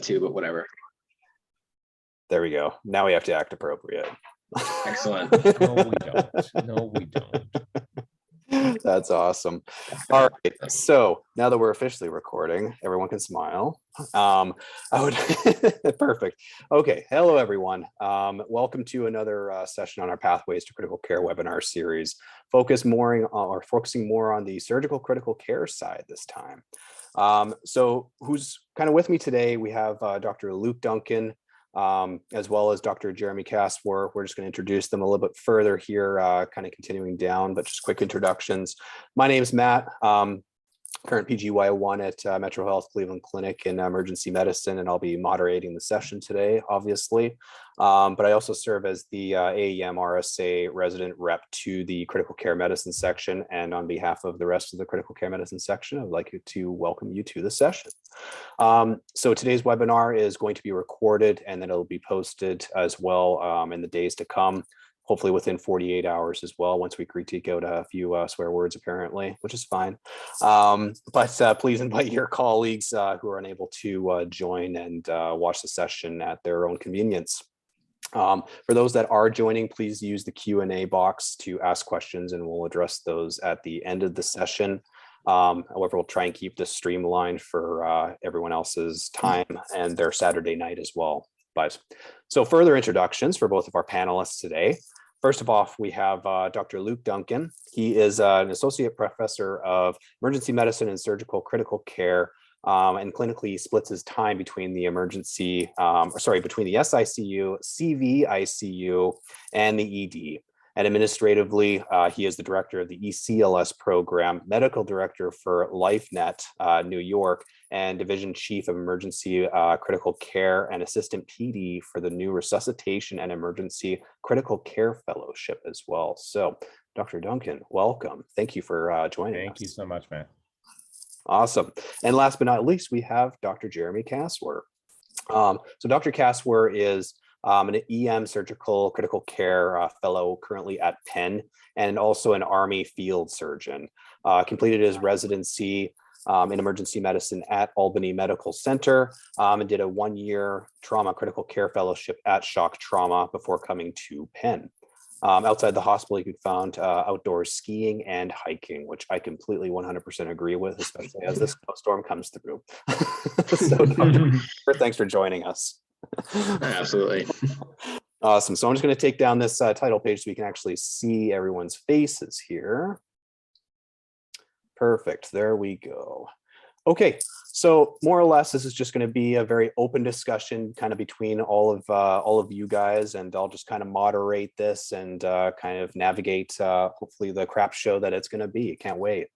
too, but whatever. There we go. Now we have to act appropriate. Excellent. No, we don't. No, we don't. That's awesome. All right. So now that we're officially recording, everyone can smile. Perfect. Okay. Hello, everyone. Welcome to another session on our Pathways to Critical Care webinar series, focusing more on the surgical critical care side this time. So who's kind of with me today? We have Dr. Luke Duncan, as well as Dr. Jeremy Caswar. We're just going to introduce them a little bit further here, kind of continuing down, but just quick introductions. My name is Matt, current PGY1 at Metro Health Cleveland Clinic in emergency medicine, and I'll be moderating the session today, obviously. But I also serve as the AAEM RSA resident rep to the critical care medicine section. And on behalf of the rest of the critical care medicine section, I'd like to welcome you to the session. So today's webinar is going to be recorded, and then it'll be posted as well in the days to come, hopefully within 48 hours as well, once we critique out a few swear words, apparently, which is fine. But please invite your colleagues who are unable to join and watch the session at their own convenience. For those that are joining, please use the Q&A box to ask questions, and we'll address those at the end of the session. However, we'll try and keep this streamlined for everyone else's time and their Saturday night as well. But so further introductions for both of our panelists today. First of all, we have Dr. Luke Duncan. He is an associate professor of emergency medicine and surgical critical care, and clinically splits his time between the between the SICU, CV-ICU, and the ED. And administratively, he is the director of the ECLS program, medical director for LifeNet New York, and division chief of emergency critical care and assistant PD for the new resuscitation and emergency critical care fellowship as well. So, Dr. Duncan, welcome. Thank you for joining us. Thank you so much, Matt. Awesome. And last but not least, we have Dr. Jeremy Caswar. So Dr. Caswar is an EM surgical critical care fellow currently at Penn, and also an Army field surgeon. Completed his residency in emergency medicine at Albany Medical Center, and did a 1-year trauma critical care fellowship at Shock Trauma before coming to Penn. Outside the hospital, you could find outdoor skiing and hiking, which I completely 100% agree with, especially as this snowstorm comes through. So, thanks for joining us. Absolutely. Awesome. So I'm just going to take down this title page so we can actually see everyone's faces here. Perfect. There we go. Okay, so more or less, this is just going to be a very open discussion kind of between all of you guys, and I'll just kind of moderate this and kind of navigate hopefully the crap show that it's going to be. Can't wait.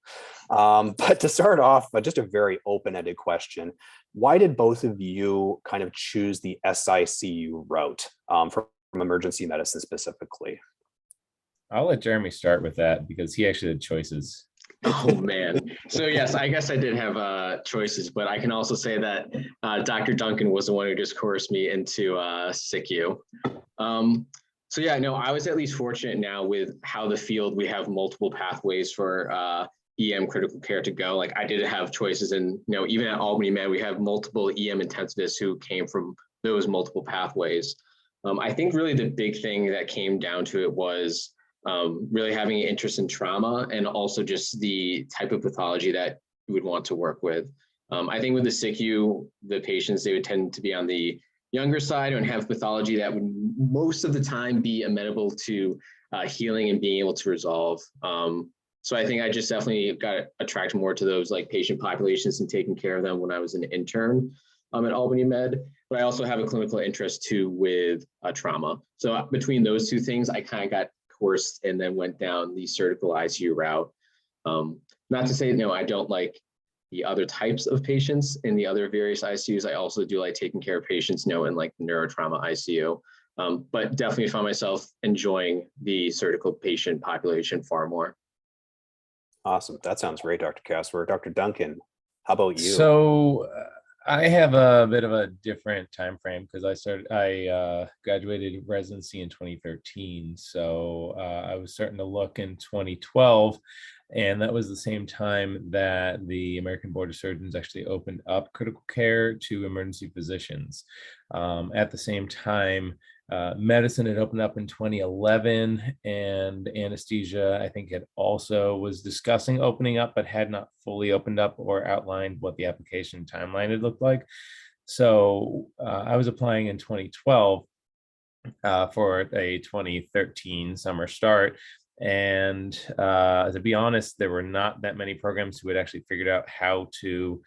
But to start off, just a very open-ended question. Why did both of you kind of choose the SICU route from emergency medicine specifically? I'll let Jeremy start with that because he actually had choices. Oh man. So yes, I guess I did have choices, but I can also say that Dr. Duncan was the one who just coerced me into SICU. So yeah, no, I was at least fortunate now with how the field, we have multiple pathways for EM critical care to go. Like I did have choices, and even at Albany Med, we have multiple EM intensivists who came from those multiple pathways. I think really the big thing that came down to it was really having an interest in trauma, and also just the type of pathology that you would want to work with. I think with the SICU, the patients, they would tend to be on the younger side and have pathology that would most of the time be amenable to healing and being able to resolve. So I think I just definitely got attracted more to those like patient populations and taking care of them when I was an intern at Albany Med. But I also have a clinical interest too with trauma. So between those two things, I kind of got course and then went down the surgical ICU route. Not to say, no, I don't like the other types of patients in the other various ICUs. I also do like taking care of patients, in like the neurotrauma ICU, but definitely found myself enjoying the surgical patient population far more. Awesome. That sounds great, Dr. Caswar. Dr. Duncan, how about you? So I have a bit of a different time frame because I graduated residency in 2013. So I was starting to look in 2012 And that was the same time that the American Board of Surgeons actually opened up critical care to emergency physicians. At the same time, medicine had opened up in 2011, and anesthesia, I think, had also was discussing opening up, but had not fully opened up or outlined what the application timeline had looked like. So I was applying in 2012 for a 2013 summer start. And to be honest, there were not that many programs who had actually figured out how to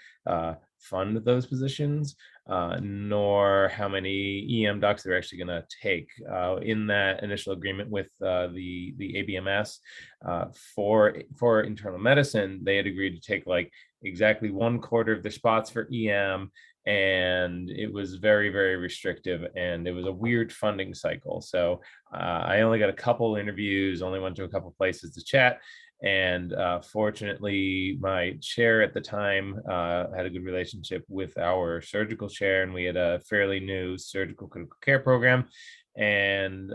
fund those positions, nor how many EM docs they're actually going to take. In that initial agreement with the ABMS for internal medicine, they had agreed to take like exactly 1/4 of their spots for EM, and it was very, very restrictive, and it was a weird funding cycle. So I only got a couple interviews, only went to a couple places to chat, and fortunately my chair at the time had a good relationship with our surgical chair, and we had a fairly new surgical critical care program, and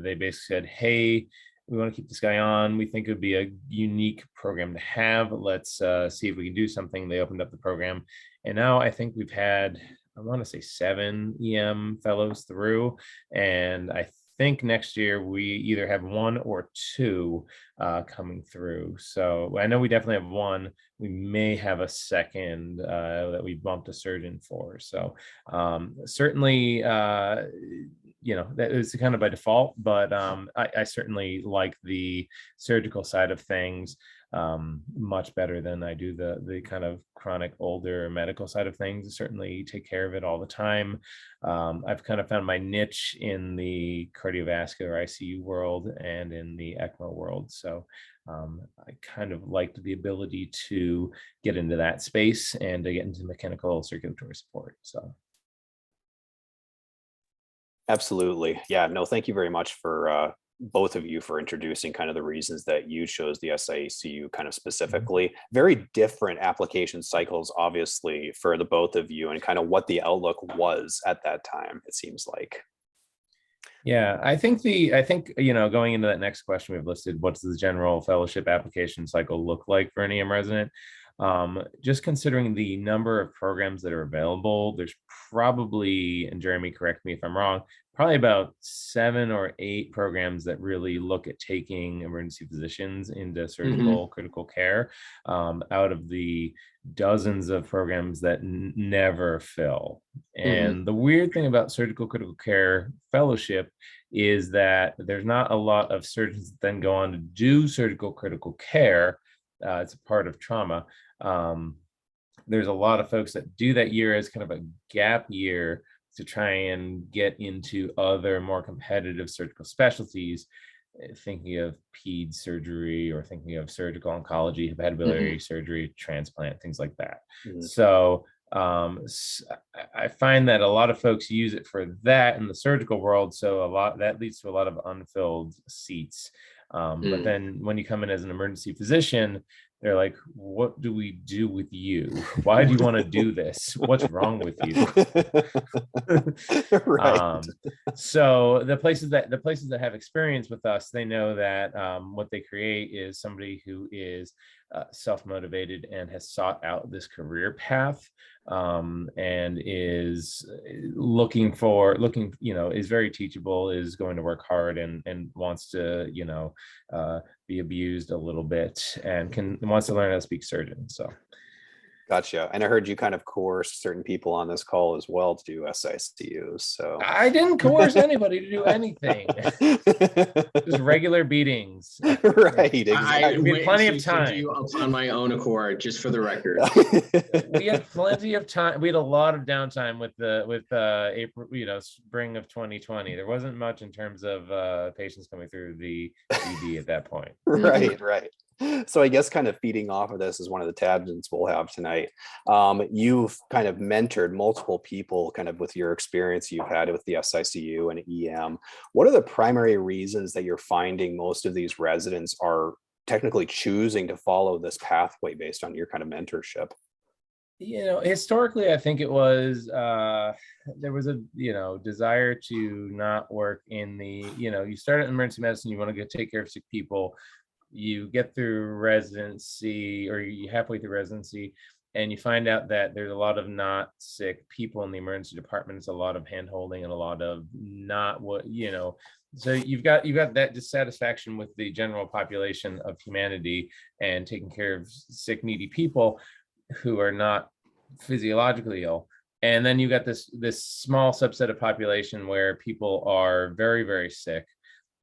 they basically said, hey, we want to keep this guy on. We think it would be a unique program to have. Let's see if we can do something. They opened up the program. And now I think we've had, I want to say 7 EM fellows through. And I think next year we either have 1 or 2 coming through. So I know we definitely have 1. We may have a second that we bumped a surgeon for. So certainly, that is kind of by default, but I certainly like the surgical side of things much better than I do the kind of chronic older medical side of things. I certainly take care of it all the time. I've kind of found my niche in the cardiovascular ICU world and in the ECMO world. So I kind of liked the ability to get into that space and to get into mechanical circulatory support. So. Absolutely. Yeah, no, thank you very much for both of you for introducing kind of the reasons that you chose the SICU kind of specifically. Very different application cycles, obviously, for the both of you, and kind of what the outlook was at that time, it seems like. Yeah, I think going into that next question we've listed, what's the general fellowship application cycle look like for an EM resident? Just considering the number of programs that are available, there's probably, and Jeremy, correct me if I'm wrong, probably about 7 or 8 programs that really look at taking emergency physicians into surgical critical care, out of the dozens of programs that never fill. And the weird thing about surgical critical care fellowship is that there's not a lot of surgeons that then go on to do surgical critical care. It's a part of trauma. There's a lot of folks that do that year as kind of a gap year to try and get into other more competitive surgical specialties, thinking of ped surgery or thinking of surgical oncology, hepatobiliary surgery, transplant, things like that. So I find that a lot of folks use it for that in the surgical world. So that leads to a lot of unfilled seats. But then when you come in as an emergency physician, they're like, what do we do with you? Why do you want to do this? What's wrong with you? Right. So the places that have experience with us, they know that what they create is somebody who is self-motivated and has sought out this career path, and is is very teachable, is going to work hard, and wants to be abused a little bit, and wants to learn how to speak surgeon. So Gotcha. And I heard you kind of coerce certain people on this call as well to do SICUs. So I didn't coerce anybody to do anything. Just regular beatings. Right. Exactly. I We had plenty of time. To you on my own accord, just for the record. We had plenty of time. We had a lot of downtime with April, spring of 2020. There wasn't much in terms of patients coming through the ED at that point. Right. So I guess kind of feeding off of this is one of the tangents we'll have tonight. You've kind of mentored multiple people kind of with your experience you've had with the SICU and EM. What are the primary reasons that you're finding most of these residents are technically choosing to follow this pathway based on your kind of mentorship? Historically, I think it was there was a desire to not work in the you start at emergency medicine, you want to go take care of sick people. you get through residency, or you halfway through residency, and you find out that there's a lot of not sick people in the emergency department. It's a lot of hand holding and a lot of not what, so you've got that dissatisfaction with the general population of humanity and taking care of sick, needy people who are not physiologically ill. And then you got this small subset of population where people are very, very sick.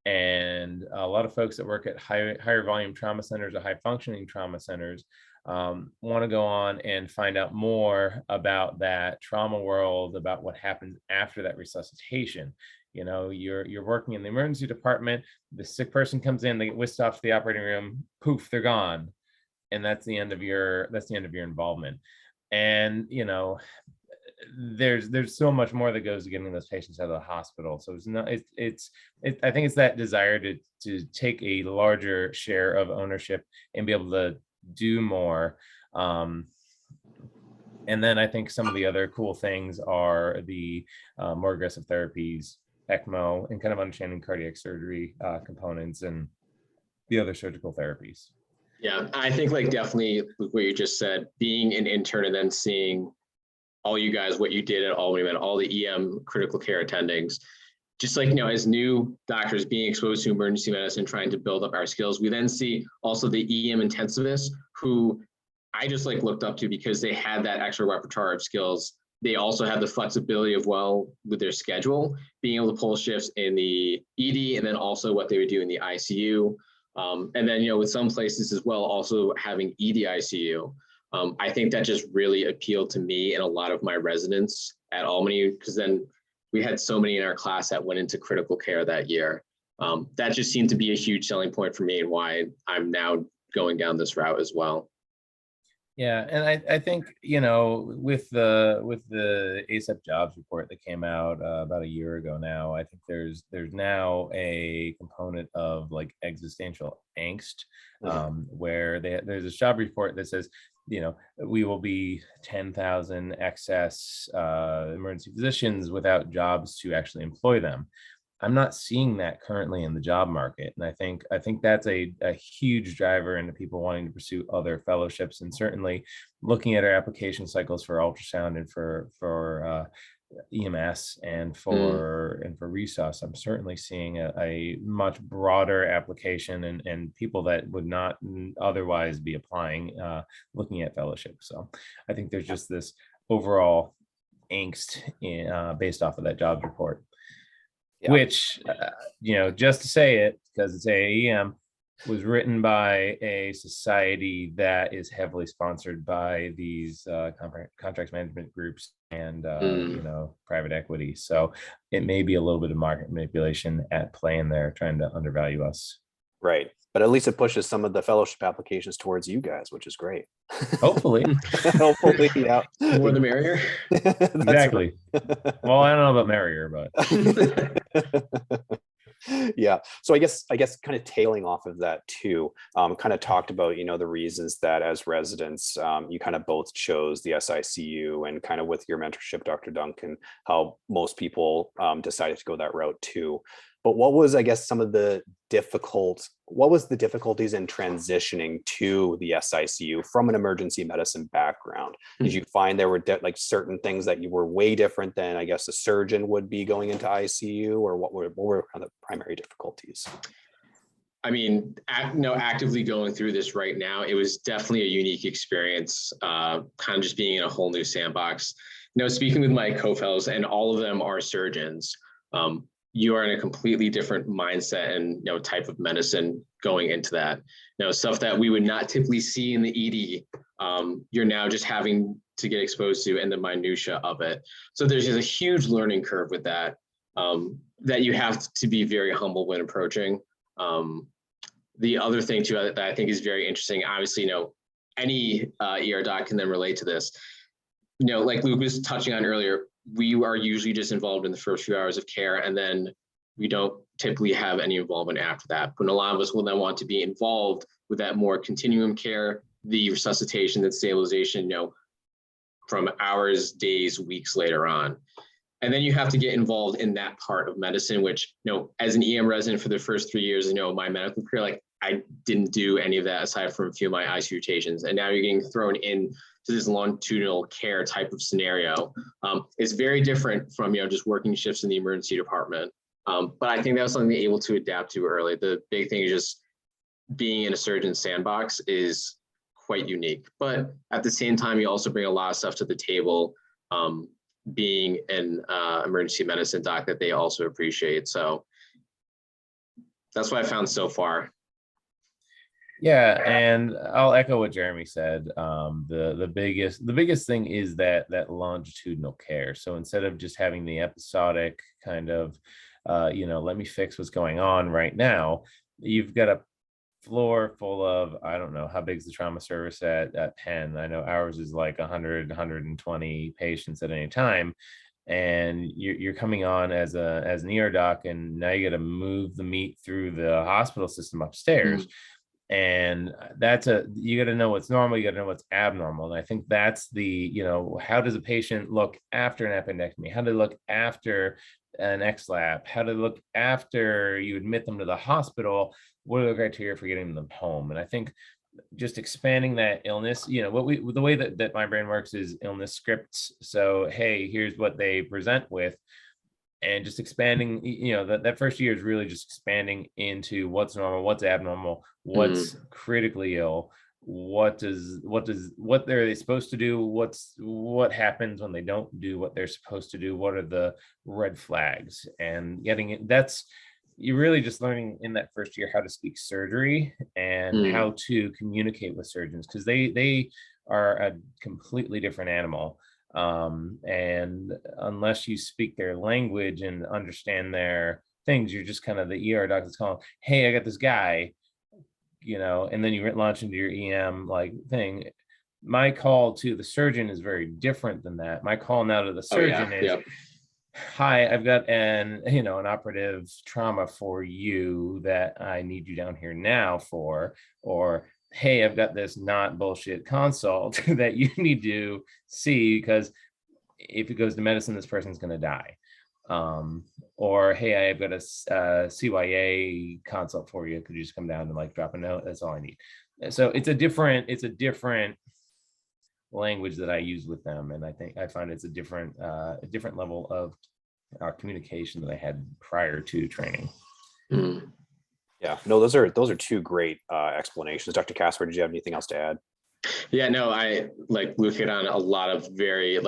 And a lot of folks that work at higher volume trauma centers or high functioning trauma centers want to go on and find out more about that trauma world, about what happens after that resuscitation. You're working in the emergency department, the sick person comes in, they get whisked off to the operating room, poof, they're gone. And that's the end of your involvement. And there's so much more that goes to getting those patients out of the hospital. So I think it's that desire to take a larger share of ownership and be able to do more. And then I think some of the other cool things are the more aggressive therapies, ECMO, and kind of understanding cardiac surgery components and the other surgical therapies. Yeah, I think definitely what you just said, being an intern and then seeing all you guys, what you did at Albany Med, all the EM critical care attendings, just as new doctors being exposed to emergency medicine, trying to build up our skills. We then see also the EM intensivists who I just looked up to because they had that extra repertoire of skills. They also have the flexibility of with their schedule, being able to pull shifts in the ED and then also what they would do in the ICU. And then, with some places as well, also having ED ICU. I think that just really appealed to me and a lot of my residents at Albany, because then we had so many in our class that went into critical care that year. That just seemed to be a huge selling point for me and why I'm now going down this route as well. Yeah, and I think with the ASAP jobs report that came out about a year ago now, I think there's now a component of existential angst, where there's a job report that says we will be 10,000 excess emergency physicians without jobs to actually employ them. I'm not seeing that currently in the job market. And I think that's a huge driver into people wanting to pursue other fellowships, and certainly looking at our application cycles for ultrasound and for EMS and for resus. I'm certainly seeing a much broader application and people that would not otherwise be applying, looking at fellowship. So I think there's just this overall angst based off of that jobs report. Yeah. Which, just to say it, because it's AAEM, was written by a society that is heavily sponsored by these contracts management groups and, private equity. So it may be a little bit of market manipulation at play in there, trying to undervalue us. Right. But at least it pushes some of the fellowship applications towards you guys, which is great. Hopefully. Hopefully, yeah. More the merrier. Exactly. Well, I don't know about merrier, but yeah. So I guess kind of tailing off of that too, kind of talked about, the reasons that as residents, you kind of both chose the SICU, and kind of with your mentorship, Dr. Duncan, how most people decided to go that route too. But what was, I guess, what was the difficulties in transitioning to the SICU from an emergency medicine background? Did you find there were certain things that you were way different than, I guess, a surgeon would be going into ICU, or what were kind of the primary difficulties? I mean, actively going through this right now, it was definitely a unique experience, kind of just being in a whole new sandbox. Speaking with my co-fellows, and all of them are surgeons, you are in a completely different mindset and type of medicine going into that. Stuff that we would not typically see in the ED, you're now just having to get exposed to, and the minutia of it. So there's just a huge learning curve with that, that you have to be very humble when approaching. The other thing too that I think is very interesting, obviously, any ER doc can then relate to this. Like Luke was touching on earlier, we are usually just involved in the first few hours of care, and then we don't typically have any involvement after that. But a lot of us will then want to be involved with that more continuum care, the resuscitation and stabilization, from hours, days, weeks later on. And then you have to get involved in that part of medicine, which, as an EM resident for the first 3 years, my medical career, I didn't do any of that aside from a few of my ICU rotations. And now you're getting thrown in to this longitudinal care type of scenario. It's very different from, just working shifts in the emergency department. But I think that was something able to adapt to early. The big thing is just being in a surgeon sandbox is quite unique. But at the same time, you also bring a lot of stuff to the table, being an emergency medicine doc that they also appreciate. So that's what I found so far. Yeah, and I'll echo what Jeremy said. The biggest thing is that longitudinal care. So instead of just having the episodic kind of, let me fix what's going on right now, you've got a floor full of, I don't know, how big is the trauma service at Penn? I know ours is like 100, 120 patients at any time. And you're coming on as an ER doc, and now you got to move the meat through the hospital system upstairs. And you got to know what's normal, you got to know what's abnormal. And I think that's how does a patient look after an appendectomy? How do they look after an XLAP? How do they look after you admit them to the hospital? What are the criteria for getting them home? And I think just expanding that illness, the way that my brain works is illness scripts. So, hey, here's what they present with. And just expanding, that first year is really just expanding into what's normal, what's abnormal, what's critically ill, what are they supposed to do, what happens when they don't do what they're supposed to do, what are the red flags, and getting it. You're really just learning in that first year how to speak surgery and how to communicate with surgeons, because they are a completely different animal. And unless you speak their language and understand their things, you're just kind of the ER doc that's calling, hey, I got this guy, and then you launch into your EM like thing. My call to the surgeon is very different than that. My call now to the surgeon is, hi, I've got an operative trauma for you that I need you down here now for, or hey, I've got this not bullshit consult that you need to see, because if it goes to medicine, this person's going to die. Or hey, I've got a CYA consult for you. Could you just come down and like drop a note? That's all I need. So it's a different language that I use with them, and I find it's a different level of communication that I had prior to training. Yeah, no, those are two great explanations. Dr. Casper, did you have anything else to add? Yeah, no, I like Luke hit on a lot of very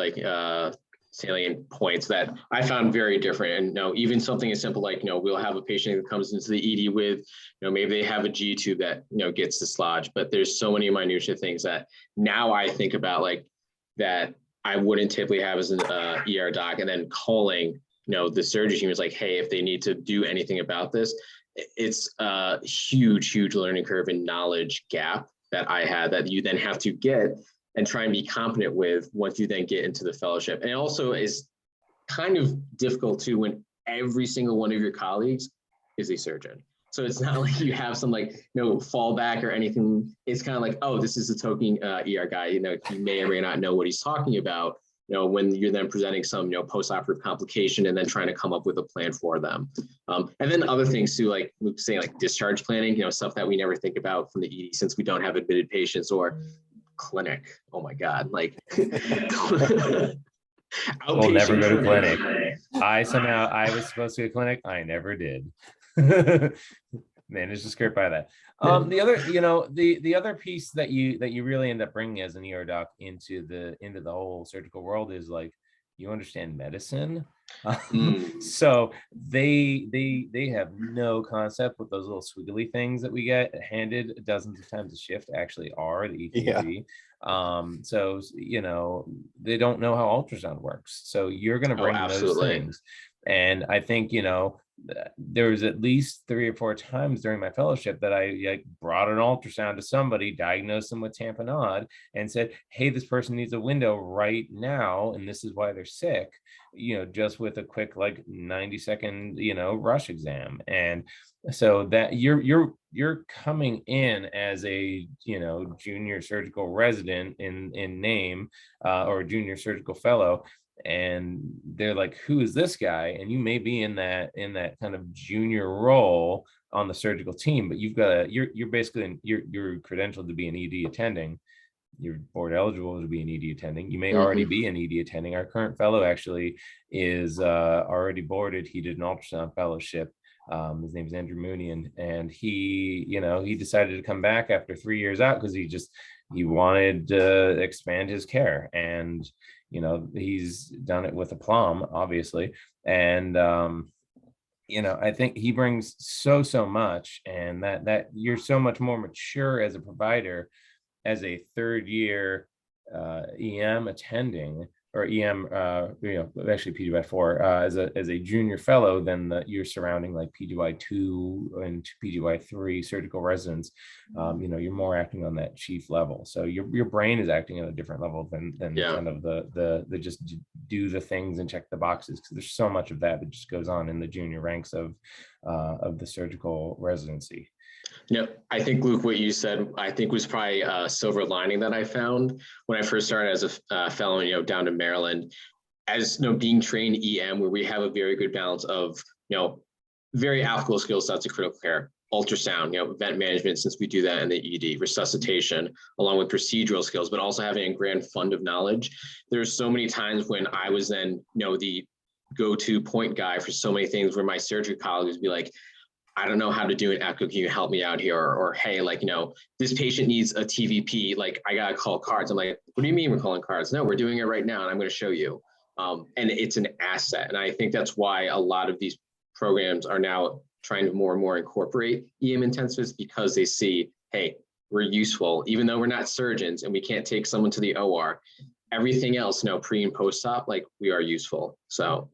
salient points that I found very different. And even something as simple like, we'll have a patient who comes into the ED with, maybe they have a G tube that, gets dislodged, but there's so many minutiae things that now I think about like that I wouldn't typically have as an ER doc, and then calling, the surgery team is like, hey, if they need to do anything about this. It's a huge learning curve and knowledge gap that I had that you then have to get and try and be competent with once you then get into the fellowship. And it also is kind of difficult too when every single one of your colleagues is a surgeon. So it's not like you have some fallback or anything. It's kind of like, oh, this is a token ER guy. He may or may not know what he's talking about. When you're then presenting some, post-operative complication and then trying to come up with a plan for them. And then other things too, like Luke saying, like discharge planning, stuff that we never think about from the ED since we don't have admitted patients, or clinic. Oh my God, like we'll never go to clinic. I was supposed to go to clinic. I never did. Managed to skirt by that. The other piece that you really end up bringing as an ER doc into the whole surgical world is like, you understand medicine. So they have no concept what those little squiggly things that we get handed dozens of times a shift actually are, the EKG. So they don't know how ultrasound works. So you're going to bring those things. And I think, there was at least 3 or 4 times during my fellowship that I brought an ultrasound to somebody, diagnosed them with tamponade, and said, hey, this person needs a window right now, and this is why they're sick, just with a quick 90-second, rush exam. And so that you're coming in as a junior surgical resident in name, or junior surgical fellow, and they're like, who is this guy? And you may be in that kind of junior role on the surgical team, but you're basically you're credentialed to be an ED attending. You're board eligible to be an ED attending. You may already be an ED attending. Our current fellow actually is already boarded. He did an ultrasound fellowship. His name is Andrew Mooney, and he decided to come back after 3 years out because he wanted to expand his care, and he's done it with aplomb, obviously. And I think he brings so much, and that you're so much more mature as a provider as a third year EM attending, or EM, actually PGY4 as a junior fellow than you're surrounding like PGY2 and PGY3 surgical residents. You're more acting on that chief level, so your brain is acting at a different level than kind of the just do the things and check the boxes, because there's so much of that just goes on in the junior ranks of the surgical residency. I think, Luke, what you said, I think was probably a silver lining that I found when I first started as a fellow, down in Maryland, as being trained EM, where we have a very good balance of, very applicable skill sets of critical care, ultrasound, event management, since we do that in the ED, resuscitation, along with procedural skills, but also having a grand fund of knowledge. There's so many times when I was then, the go-to point guy for so many things, where my surgery colleagues would be like, I don't know how to do an echo. Can you help me out here? Or hey, this patient needs a TVP. I got to call cards. I'm like, what do you mean we're calling cards? No, we're doing it right now, and I'm going to show you. And it's an asset. And I think that's why a lot of these programs are now trying to more and more incorporate EM intensivists, because they see, hey, we're useful, even though we're not surgeons and we can't take someone to the OR. Everything else, pre and post-op, we are useful. So.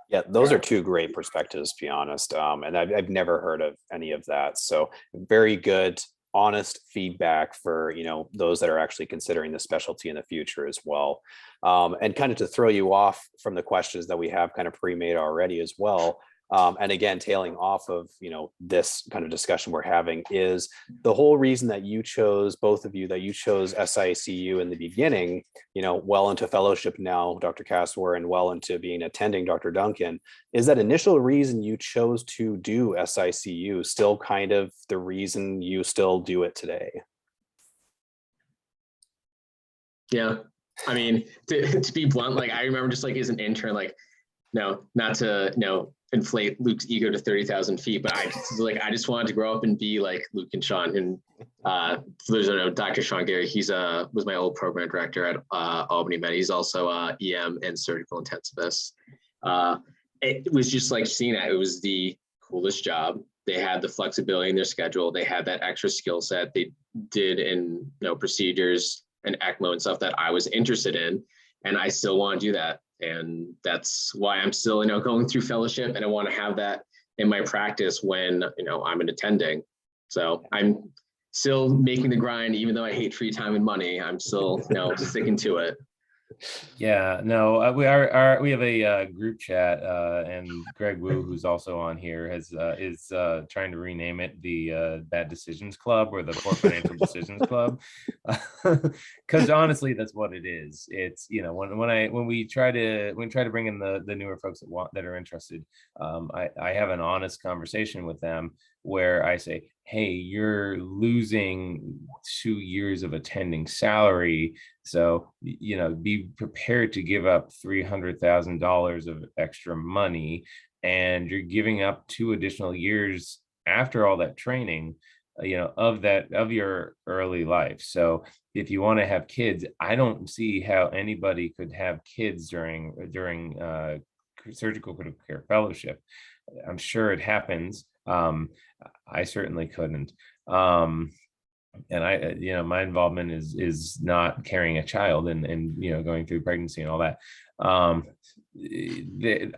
Yeah, those are two great perspectives, to be honest. And I've never heard of any of that. So very good, honest feedback for, those that are actually considering the specialty in the future as well. And kind of to throw you off from the questions that we have kind of pre-made already as well. And again, tailing off of, this kind of discussion we're having, is the whole reason that you chose, both of you, that you chose SICU in the beginning, well into fellowship now, Dr. Castawar, and well into being attending, Dr. Duncan, is that initial reason you chose to do SICU still kind of the reason you still do it today? Yeah. I mean, to be blunt, I remember just as an intern, no, not to, inflate Luke's ego to 30,000 feet, but I just wanted to grow up and be like Luke and Sean. And for those who don't know, Dr. Sean Gary, he's was my old program director at Albany Med. He's also EM and surgical intensivist. It was just seeing that. It was the coolest job. They had the flexibility in their schedule. They had that extra skill set they did in procedures and ECMO and stuff that I was interested in, and I still want to do that. And that's why I'm still, going through fellowship, and I want to have that in my practice when, I'm an attending. So I'm still making the grind, even though I hate free time and money. I'm still, sticking to it. Yeah, no, we have a group chat, and Greg Wu, who's also on here, is trying to rename it the Bad Decisions Club, or the Poor Financial Decisions Club, because honestly, that's what it is. It's when we try to bring in the newer folks that are interested, I have an honest conversation with them where I say, hey, you're losing 2 years of attending salary. So, be prepared to give up $300,000 of extra money, and you're giving up 2 additional years after all that training, of your early life. So if you want to have kids, I don't see how anybody could have kids during surgical critical care fellowship. I'm sure it happens. I certainly couldn't. And my involvement is not carrying a child and going through pregnancy and all that.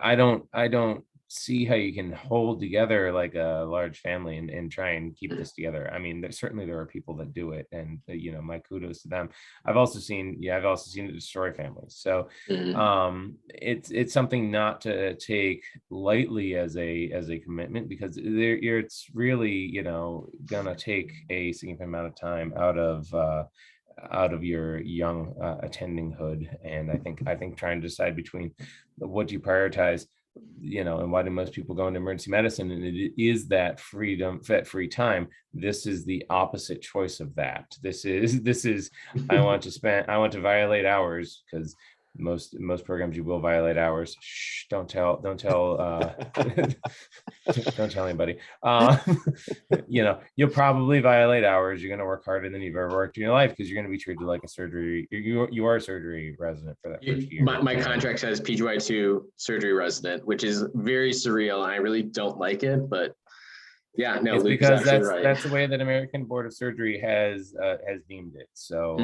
I don't see how you can hold together like a large family and try and keep this together. I mean, there are people that do it, and my kudos to them. I've also seen it destroy families. So it's something not to take lightly as a commitment, because it's really gonna take a significant amount of time out out of your young attending hood. And I think trying to decide between what do you prioritize, and why do most people go into emergency medicine, and it is that freedom, that free time. This is the opposite choice of that. This is I want to violate hours, because most programs you will violate hours. Shh, don't tell don't tell anybody. You'll probably violate hours. You're going to work harder than you've ever worked in your life, because you're going to be treated like a surgery. You are a surgery resident for that first year. My contract says PGY2 surgery resident, which is very surreal. And I really don't like it, but yeah, no, it's Luke because is right. that's the way that American Board of Surgery has deemed it. So,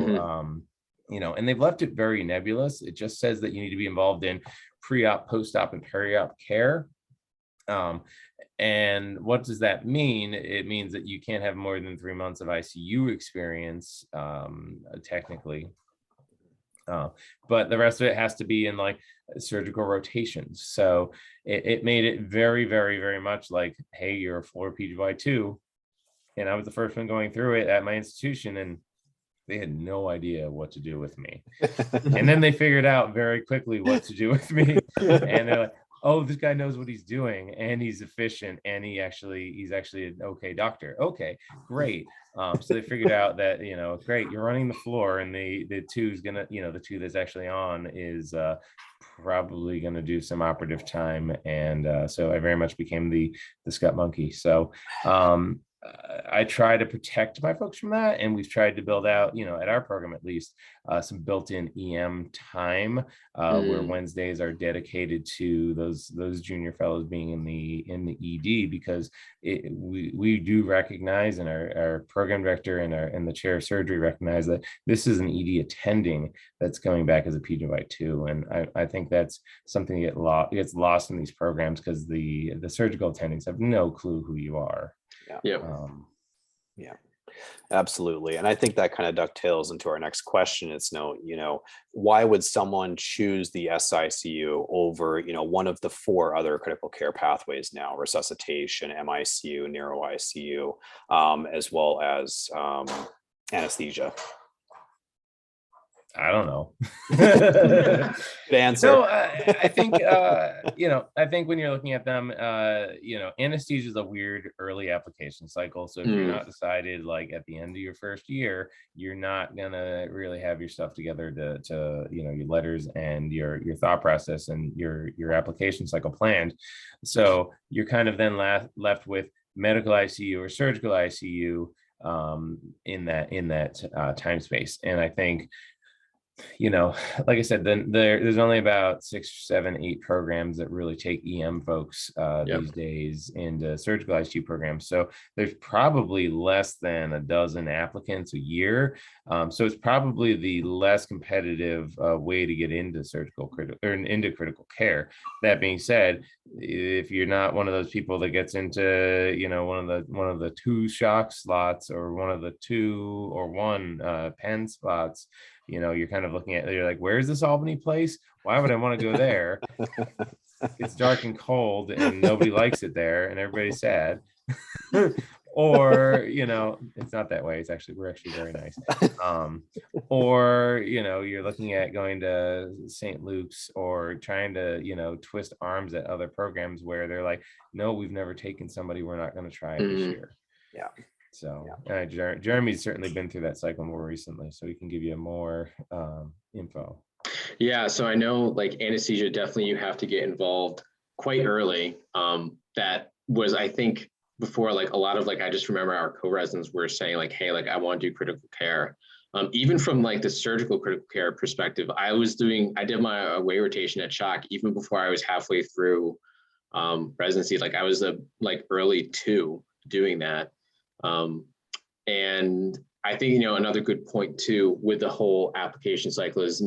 and they've left it very nebulous. It just says that you need to be involved in pre-op, post-op, and peri-op care. And what does that mean? It means that you can't have more than 3 months of ICU experience, technically. But the rest of it has to be in like surgical rotations. So it made it very, very, very much like, hey, you're a floor PGY2. And I was the first one going through it at my institution, and they had no idea what to do with me. And then they figured out very quickly what to do with me. And they're like, oh, this guy knows what he's doing, and he's efficient, and he's actually an okay doctor. Okay, great. So they figured out that, great, you're running the floor, and the two's gonna, the two that's actually on is probably gonna do some operative time. And so I very much became the scut monkey. So I try to protect my folks from that, and we've tried to build out, at our program at least, some built-in EM time, where Wednesdays are dedicated to those junior fellows being in the ED, because we do recognize, and our program director and the chair of surgery recognize that this is an ED attending that's going back as a PGY2, and I think that's something that gets lost in these programs, because the surgical attendings have no clue who you are. Yeah. Yeah, absolutely. And I think that kind of dovetails into our next question. It's why would someone choose the SICU over, one of the 4 other critical care pathways now: resuscitation, MICU, neuro ICU, as well as anesthesia? I don't know. Good answer. So I think when you're looking at them, anesthesia is a weird early application cycle. So if you're not decided, like at the end of your first year, you're not gonna really have your stuff together to your letters and your thought process and your application cycle planned. So you're kind of then left with medical ICU or surgical ICU in that time space. And I think, like I said, then there's only about 6, 7, 8 programs that really take EM folks these days into surgical ICU programs. So there's probably less than a dozen applicants a year. So it's probably the less competitive way to get into into critical care. That being said, if you're not one of those people that gets into one of the 2 shock slots, or one of the 2 or 1 pen spots, you're kind of looking at, you're like, where's this Albany place? Why would I want to go there? It's dark and cold, and nobody likes it there, and everybody's sad. Or, it's not that way. We're actually very nice. Or, you're looking at going to St. Luke's, or trying to, twist arms at other programs where they're like, no, we've never taken somebody, we're not going to try it this year. Yeah. So Jeremy's certainly been through that cycle more recently, so he can give you more info. Yeah, so I know, like, anesthesia, definitely you have to get involved quite early. That was, I think, before, like, a lot of, like, I just remember our co-residents were saying, like, hey, like, I want to do critical care. Even from, like, the surgical critical care perspective, I did my away rotation at Shock even before I was halfway through residency. Like, I was early 2 doing that. And I think, another good point too with the whole application cycle is,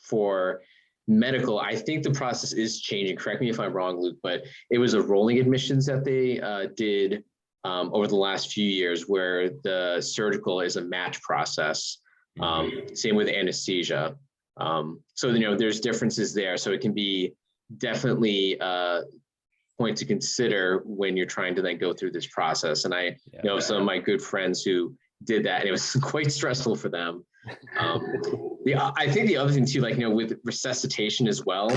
for medical, I think the process is changing. Correct me if I'm wrong, Luke, but it was a rolling admissions that they did over the last few years, where the surgical is a match process. Same with anesthesia. So, there's differences there. So it can be definitely point to consider when you're trying to then go through this process. And I know some of my good friends who did that, and it was quite stressful for them. I think the other thing too, like, with resuscitation as well,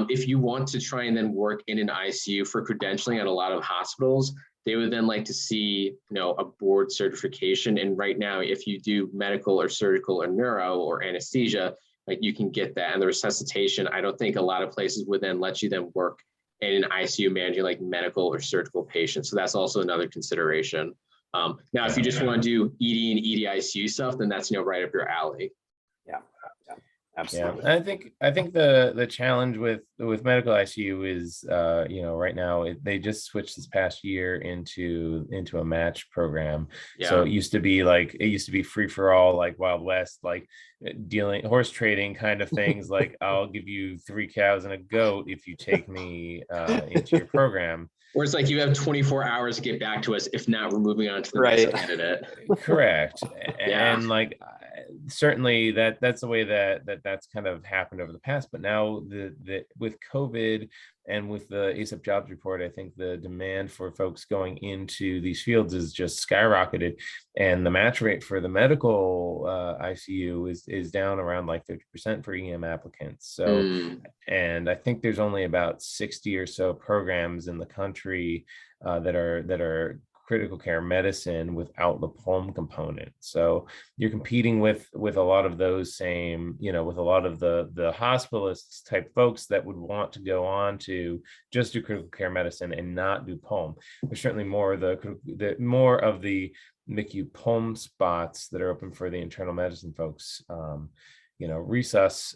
if you want to try and then work in an ICU for credentialing at a lot of hospitals, they would then like to see, a board certification. And right now, if you do medical or surgical or neuro or anesthesia, like, you can get that. And the resuscitation, I don't think a lot of places would then let you then work in an ICU managing like medical or surgical patients. So that's also another consideration. Now, if you just want to do ED and EDICU stuff, then that's, right up your alley. Yeah, absolutely. Yeah, I think the challenge with medical ICU is, right now they just switched this past year into a match program. Yeah. So it used to be free for all, like Wild West, like horse trading kind of things. Like, I'll give you 3 cows and a goat if you take me into your program. Or it's like you have 24 hours to get back to us. If not, we're moving on to the Right. next candidate. Correct. Yeah. And like, certainly that's the way that's kind of happened over the past. But now with COVID and with the ASAP jobs report, I think the demand for folks going into these fields is just skyrocketed. And the match rate for the medical ICU is down around like 50% for EM applicants. So, and I think there's only about 60 or so programs in the country that are critical care medicine without the POM component. So you're competing with a lot of those same, with a lot of the hospitalists type folks that would want to go on to just do critical care medicine and not do POM. There's certainly more of the MICU POM spots that are open for the internal medicine folks. Resus,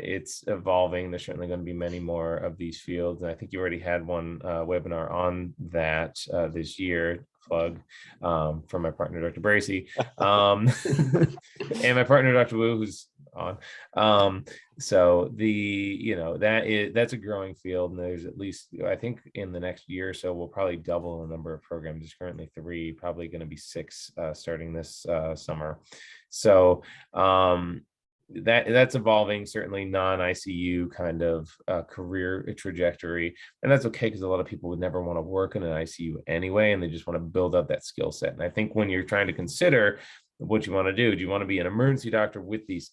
it's evolving. There's certainly going to be many more of these fields. And I think you already had one webinar on that this year, plug from my partner, Dr. Bracey, and my partner, Dr. Wu, who's on. So that's a growing field. And there's at least, I think in the next year or so, we'll probably double the number of programs. There's currently 3, probably going to be 6 starting this summer. So, that's evolving, certainly non-ICU kind of career trajectory. And that's okay, because a lot of people would never want to work in an ICU anyway, and they just want to build up that skill set. And I think when you're trying to consider what you want to do you want to be an emergency doctor with these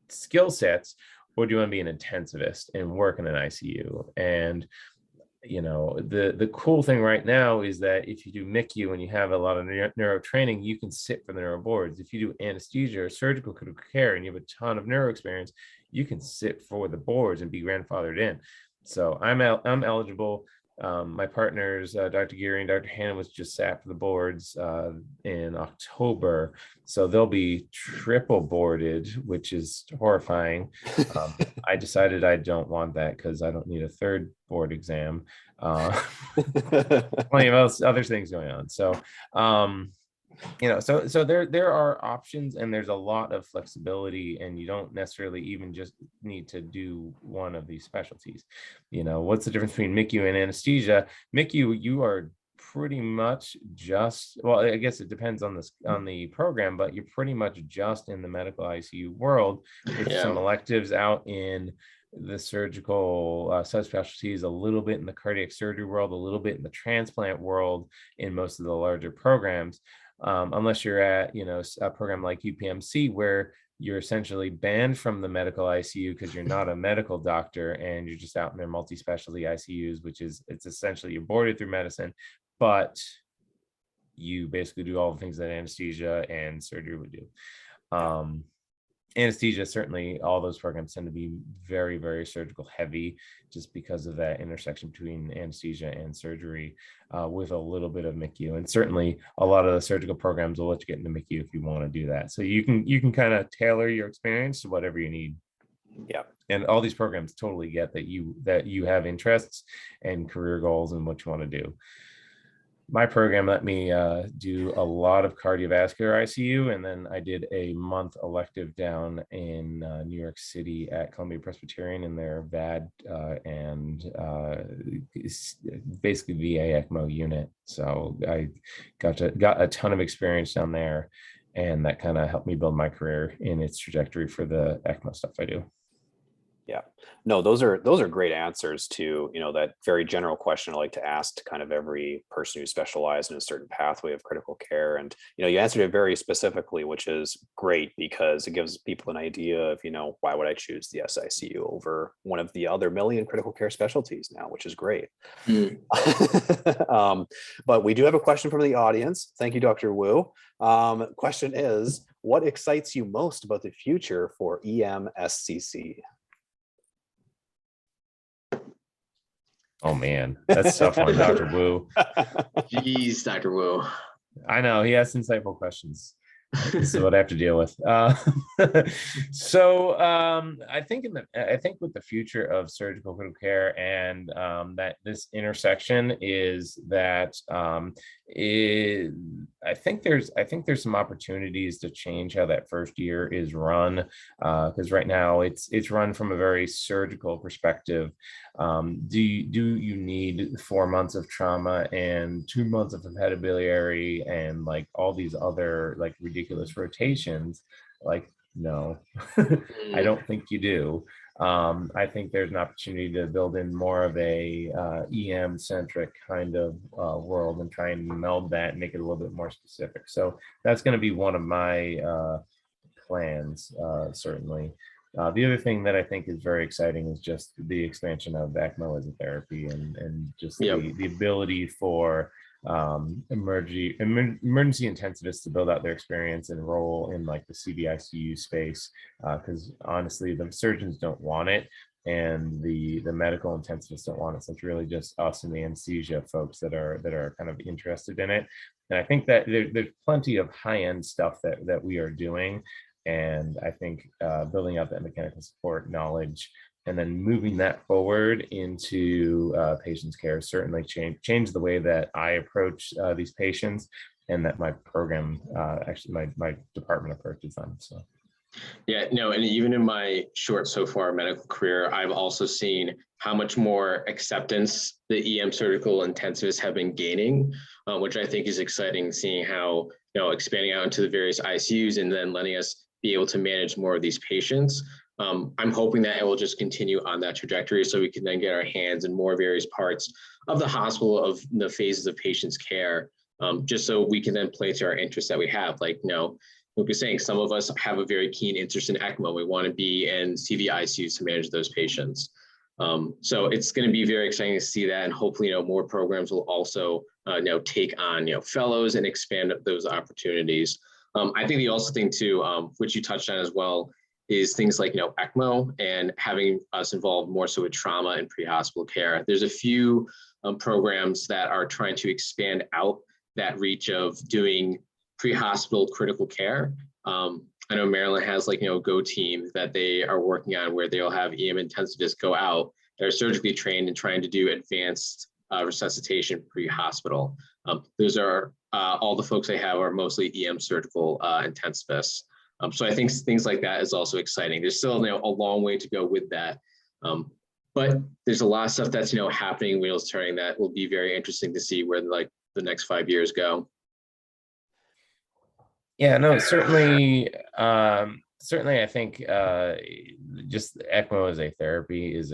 skill sets, or do you want to be an intensivist and work in an ICU? And the cool thing right now is that if you do MICU and you have a lot of neuro training, you can sit for the neuro boards. If you do anesthesia or surgical critical care and you have a ton of neuro experience, you can sit for the boards and be grandfathered in. So I'm eligible. My partners, Dr. Geary and Dr. Hannon, was just sat for the boards in October. So they'll be triple boarded, which is horrifying. I decided I don't want that because I don't need a 3rd board exam. Plenty of other things going on. So, so there are options, and there's a lot of flexibility, and you don't necessarily even just need to do one of these specialties. What's the difference between MICU and anesthesia? MICU, you are pretty much just, well, I guess it depends on the program, but you're pretty much just in the medical ICU world with some electives out in the surgical subspecialties, a little bit in the cardiac surgery world, a little bit in the transplant world in most of the larger programs. Unless you're at, a program like UPMC, where you're essentially banned from the medical ICU because you're not a medical doctor and you're just out in their multi-specialty ICUs, it's essentially you're boarded through medicine, but you basically do all the things that anesthesia and surgery would do. Anesthesia, certainly all those programs tend to be very, very surgical heavy, just because of that intersection between anesthesia and surgery, with a little bit of MICU. And certainly a lot of the surgical programs will let you get into MICU if you want to do that. So you can kind of tailor your experience to whatever you need. Yeah. And all these programs totally get that you have interests and career goals and what you want to do. My program let me do a lot of cardiovascular ICU, and then I did a month elective down in New York City at Columbia Presbyterian in their VAD and basically VA ECMO unit. So I got a ton of experience down there, and that kind of helped me build my career in its trajectory for the ECMO stuff I do. Yeah, no, those are great answers to, that very general question I like to ask to kind of every person who specialized in a certain pathway of critical care. And, you answered it very specifically, which is great because it gives people an idea of, why would I choose the SICU over one of the other million critical care specialties now, which is great. Mm. But we do have a question from the audience. Thank you, Dr. Wu. Question is, what excites you most about the future for EMSCC? Oh man, that's tough one, Dr. Wu. Jeez, Dr. Wu. I know he has insightful questions. This is what I have to deal with. So I think with the future of surgical critical care and that this intersection is that I think there's some opportunities to change how that first year is run, because right now it's run from a very surgical perspective. Do you need 4 months of trauma and 2 months of hepatobiliary and like all these other like ridiculous rotations? Like, no, I don't think you do. I think there's an opportunity to build in more of a EM centric kind of world and try and meld that and make it a little bit more specific. So that's going to be one of my plans, certainly. The other thing that I think is very exciting is just the expansion of ECMO as a therapy and just the ability for emergency intensivists to build out their experience and role in like the CVICU space, because honestly, the surgeons don't want it and the medical intensivists don't want it. So it's really just us and the anesthesia folks that are kind of interested in it. And I think that there's plenty of high-end stuff that we are doing. And I think building out that mechanical support knowledge and then moving that forward into patients' care certainly change the way that I approach these patients and that my program, actually my department approaches them. So. Yeah, no, and even in my short so far medical career, I've also seen how much more acceptance the EM surgical intensivists have been gaining, which I think is exciting, seeing how, expanding out into the various ICUs and then letting us be able to manage more of these patients. I'm hoping that it will just continue on that trajectory so we can then get our hands in more various parts of the hospital, of the phases of patients' care, just so we can then play to our interests that we have. Like, Luke was saying, some of us have a very keen interest in ECMO. We want to be in CVICUs to manage those patients. So it's going to be very exciting to see that, and hopefully, more programs will also take on fellows and expand those opportunities. I think the also thing too, which you touched on as well, is things like ECMO and having us involved more so with trauma and pre-hospital care. There's a few programs that are trying to expand out that reach of doing pre-hospital critical care. I know Maryland has a Go team that they are working on where they'll have EM intensivists go out that are surgically trained and trying to do advanced resuscitation pre-hospital. Those are all the folks I have are mostly EM surgical intensivists. So I think things like that is also exciting. There's still a long way to go with that. But there's a lot of stuff that's happening, wheels turning, that will be very interesting to see where the next 5 years go. Yeah, no, certainly. Certainly, I think just ECMO as a therapy is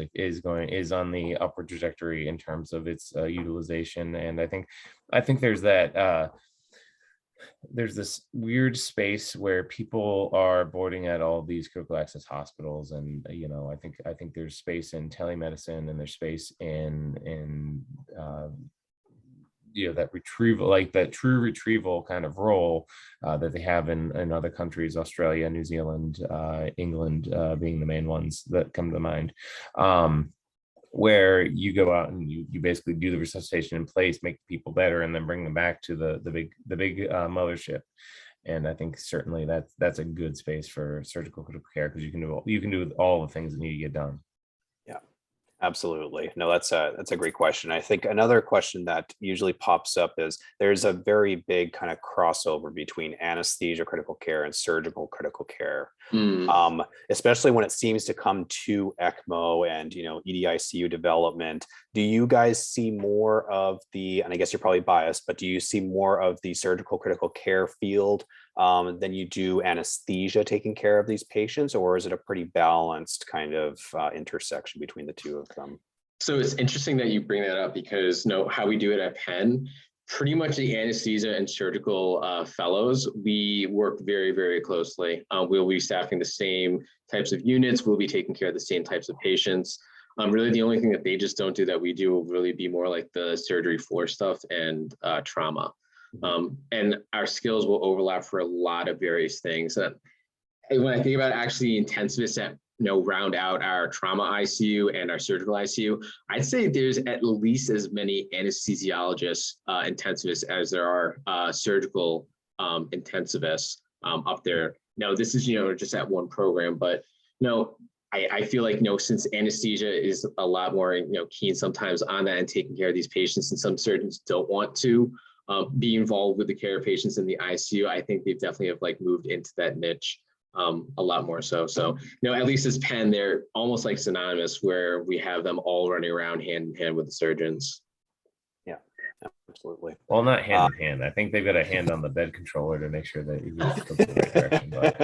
on the upward trajectory in terms of its utilization, and I think there's that there's this weird space where people are boarding at all these critical access hospitals, and I think there's space in telemedicine and there's space in that retrieval, like that true retrieval kind of role that they have in other countries, Australia, New Zealand, England being the main ones that come to mind, where you go out and you basically do the resuscitation in place, make people better, and then bring them back to the big mothership. And I think certainly that's a good space for surgical critical care, because you can do all the things that need to get done. Absolutely. No, that's a great question. I think another question that usually pops up is there's a very big kind of crossover between anesthesia critical care and surgical critical care, especially when it seems to come to ECMO and EDICU development. Do you guys see more of and I guess you're probably biased, but do you see more of the surgical critical care field than you do anesthesia taking care of these patients, or is it a pretty balanced kind of intersection between the two of them? So it's interesting that you bring that up because how we do it at Penn, pretty much the anesthesia and surgical fellows, we work very, very closely. We'll be staffing the same types of units. We'll be taking care of the same types of patients. Really, the only thing that they just don't do that we do will really be more like the surgery floor stuff and trauma. And our skills will overlap for a lot of various things. When I think about actually intensivists that round out our trauma ICU and our surgical ICU, I'd say there's at least as many anesthesiologists, intensivists as there are surgical intensivists up there. Now, this is just at one program, but I feel like since anesthesia is a lot more keen sometimes on that and taking care of these patients, and some surgeons don't want to be involved with the care of patients in the ICU, I think they've definitely have moved into that niche a lot more so. So, at least as Penn, they're almost like synonymous, where we have them all running around hand in hand with the surgeons. Yeah, absolutely. Well, not hand in hand. I think they've got a hand on the bed controller to make sure that you go in the right direction. But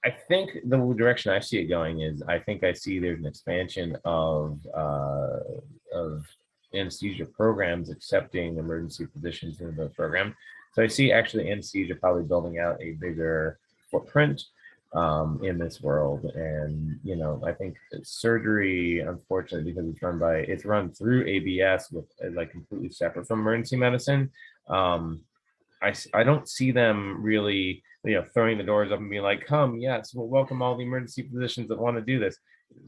I think the direction I see it going is I see there's an expansion of anesthesia programs accepting emergency physicians into the program. So I see actually anesthesia probably building out a bigger footprint in this world. And I think surgery, unfortunately, because it's run through ABS with completely separate from emergency medicine. I don't see them really throwing the doors up and being like, come, yes, we'll welcome all the emergency physicians that want to do this.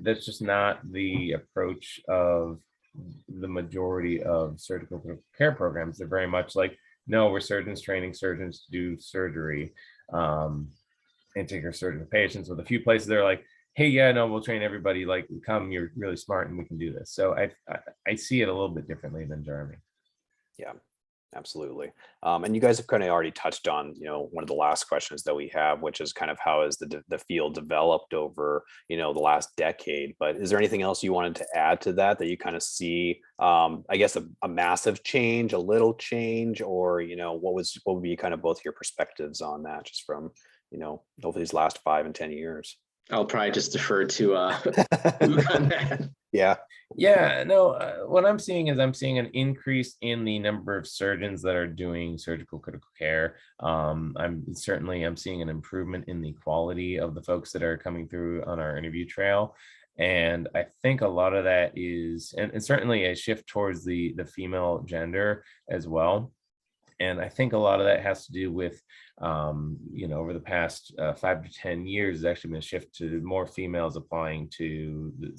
That's just not the approach of the majority of surgical care programs. They're very much like, no, we're surgeons training surgeons to do surgery and take care of surgical patients. With a few places they're like, hey, yeah, no, we'll train everybody, come, you're really smart and we can do this. So I see it a little bit differently than Jeremy. Yeah, absolutely. And you guys have kind of already touched on, one of the last questions that we have, which is kind of how has the field developed over, the last decade. But is there anything else you wanted to add to that you kind of see, I guess, a massive change, a little change, or, what would be kind of both your perspectives on that, just from, over these last 5 and 10 years? I'll probably just defer to Luke on that. Yeah, no, what I'm seeing is I'm seeing an increase in the number of surgeons that are doing surgical critical care. I'm seeing an improvement in the quality of the folks that are coming through on our interview trail. And I think a lot of that is, and certainly a shift towards the female gender as well. And I think a lot of that has to do with, over the past 5 to 10 years, there's actually been a shift to more females applying to the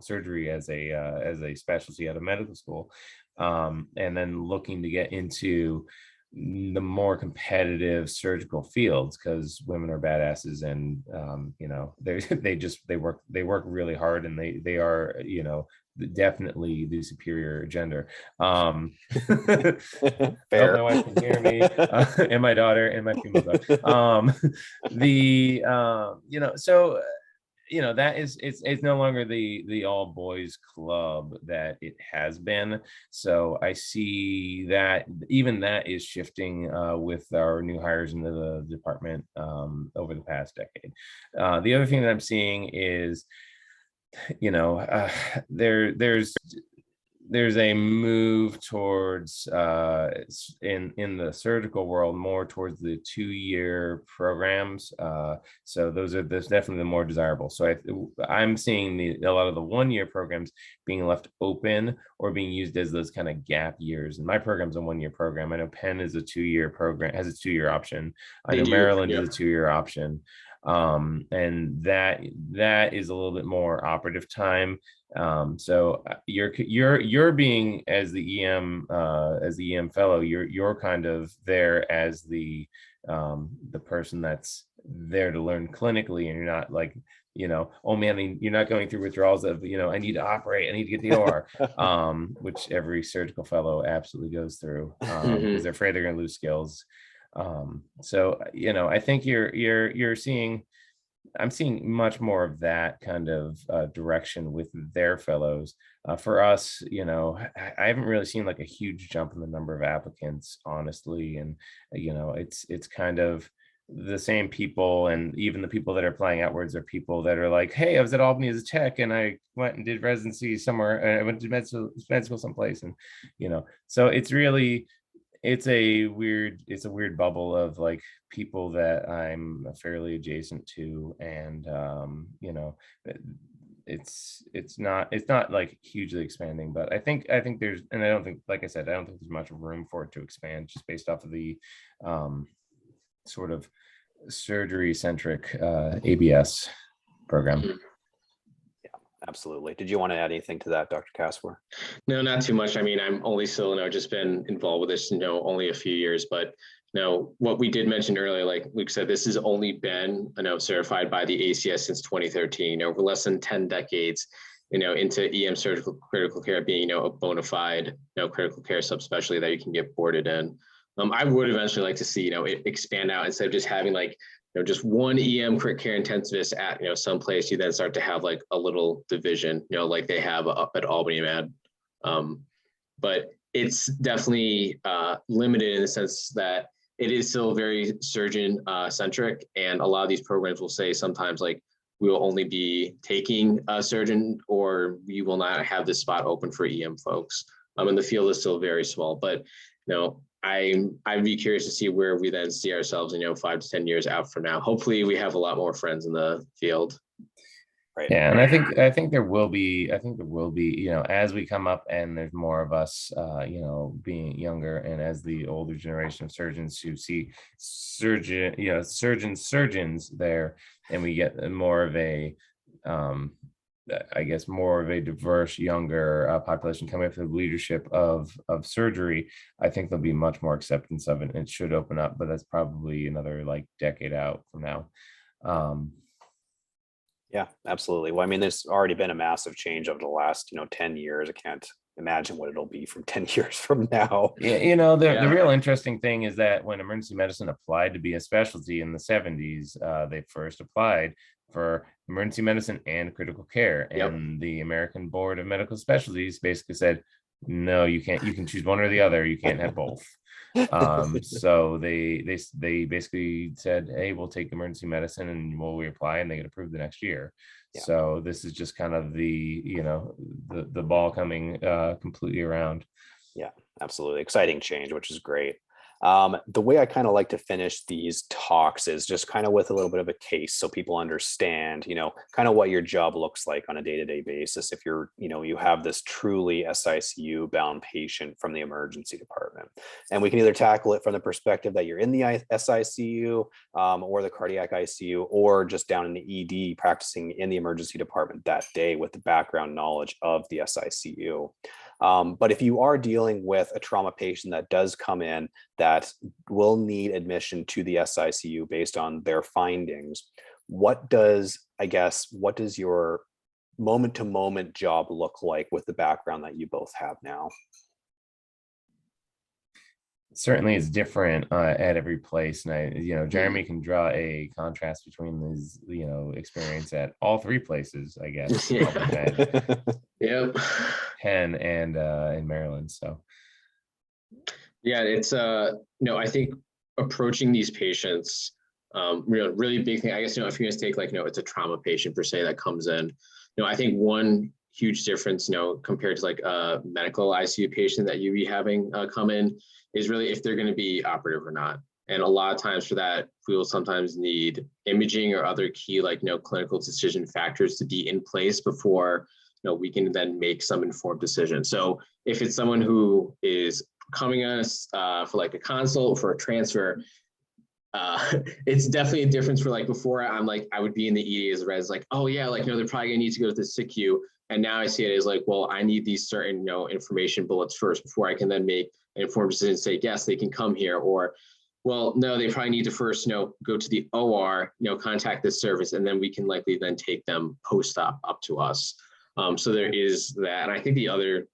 surgery as a specialty out of medical school, and then looking to get into the more competitive surgical fields because women are badasses and they work really hard and they are definitely the superior gender. Fair. My wife can hear me and my daughter and my female daughter. So that is it's no longer the all boys club that it has been. So I see that even that is shifting with our new hires into the department over the past decade. The other thing that I'm seeing is there's a move towards in the surgical world more towards the 2-year programs. So that's definitely the more desirable. So I'm seeing a lot of the 1-year programs being left open or being used as those kind of gap years. And my program's a 1-year program. I know Penn is a 2-year program, has a 2-year option. I know Maryland is a 2-year option. And that is a little bit more operative time. So you're being as the EM fellow, you're kind of there as the person that's there to learn clinically, and you're not like, oh man, you're not going through withdrawals of, I need to operate, I need to get the OR, which every surgical fellow absolutely goes through, because they're afraid they're going to lose skills. So, I think you're seeing I'm seeing much more of that kind of direction with their fellows. For us, I haven't really seen like a huge jump in the number of applicants, honestly. And, it's kind of the same people, and even the people that are applying outwards are people that are like, hey, I was at Albany as a tech and I went and did residency somewhere, and I went to med school someplace. And, so it's a weird bubble of like people that I'm fairly adjacent to. And it's not like hugely expanding, but I think there's, and I don't think, like I said, I don't think there's much room for it to expand just based off of the sort of surgery centric ABS program. Absolutely. Did you want to add anything to that, Dr. Casper? No, not too much. I mean, I'm only still, just been involved with this, only a few years, but what we did mention earlier, like Luke said, this has only been, certified by the ACS since 2013, over less than 10 decades, into EM surgical critical care being, a bona fide, critical care subspecialty that you can get boarded in. I would eventually like to see, it expand out instead of just having like, just one EM crit care intensivist at, some place. You then start to have like a little division, like they have up at Albany Med. But it's definitely limited in the sense that it is still very surgeon centric. And a lot of these programs will say sometimes like, we will only be taking a surgeon, or we will not have this spot open for EM folks. And the field is still very small, but, I'd be curious to see where we then see ourselves, 5 to 10 years out from now. Hopefully we have a lot more friends in the field. Right. Yeah, and I think there will be, as we come up and there's more of us, being younger, and as the older generation of surgeons who see surgeons there, and we get more of a, more of a diverse, younger population coming up to the leadership of surgery. I think there'll be much more acceptance of it, and it should open up, but that's probably another like decade out from now. Yeah, absolutely. Well, I mean, there's already been a massive change over the last, 10 years. I can't imagine what it'll be from 10 years from now. Yeah, the real interesting thing is that when emergency medicine applied to be a specialty in the 70s, they first applied for emergency medicine and critical care. And the American Board of Medical Specialties basically said, no, you can't, you can choose one or the other, you can't have both. So they basically said, hey, we'll take emergency medicine and we'll reapply, and they get approved the next year. So this is just kind of the the ball coming completely around. Yeah, absolutely. Exciting change, which is great. The way I kind of like to finish these talks is just kind of with a little bit of a case, so people understand, kind of what your job looks like on a day-to-day basis. If you're, you have this truly SICU bound patient from the emergency department, and we can either tackle it from the perspective that you're in the SICU or the cardiac ICU, or just down in the ED practicing in the emergency department that day with the background knowledge of the SICU. But if you are dealing with a trauma patient that does come in that will need admission to the SICU based on their findings, what does your moment-to-moment job look like with the background that you both have now? Certainly it's different at every place, and Jeremy can draw a contrast between his experience at all three places, I guess. Yep. Penn and in Maryland. So yeah, it's I think approaching these patients, really big thing, I guess, if you're gonna take like, it's a trauma patient per se that comes in, I think one huge difference, compared to like a medical ICU patient that you be having come in, is really if they're going to be operative or not. And a lot of times for that, we will sometimes need imaging or other key like clinical decision factors to be in place before we can then make some informed decision. So if it's someone who is coming us for like a consult, for a transfer, it's definitely a difference for like before I would be in the ED as a res, like, oh yeah, like, they're probably gonna need to go to the SICU. And now I see it as like, well, I need these certain, information bullets first before I can then make an informed decision, say, yes, they can come here. Or, well, no, they probably need to first, go to the OR, contact this service, and then we can likely then take them post-op up to us. So there is that. And I think the other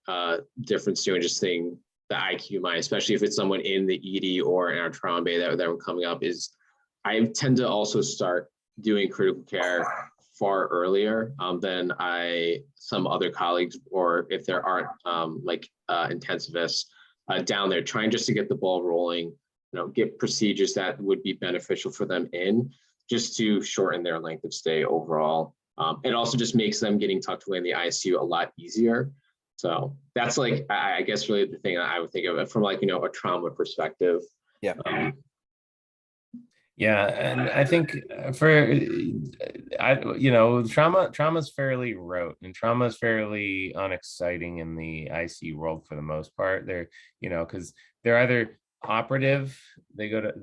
difference too, and just seeing the IQ mind, especially if it's someone in the ED or in our trauma bay that we're coming up, is I tend to also start doing critical care far earlier than some other colleagues, or if there aren't intensivists down there, trying just to get the ball rolling, get procedures that would be beneficial for them just to shorten their length of stay overall. It also just makes them getting tucked away in the ICU a lot easier. So that's like, I guess really the thing I would think of it from like, a trauma perspective. Yeah. Yeah, and I think trauma is fairly rote, and trauma is fairly unexciting in the ICU world for the most part. They're, because they're either operative, they go to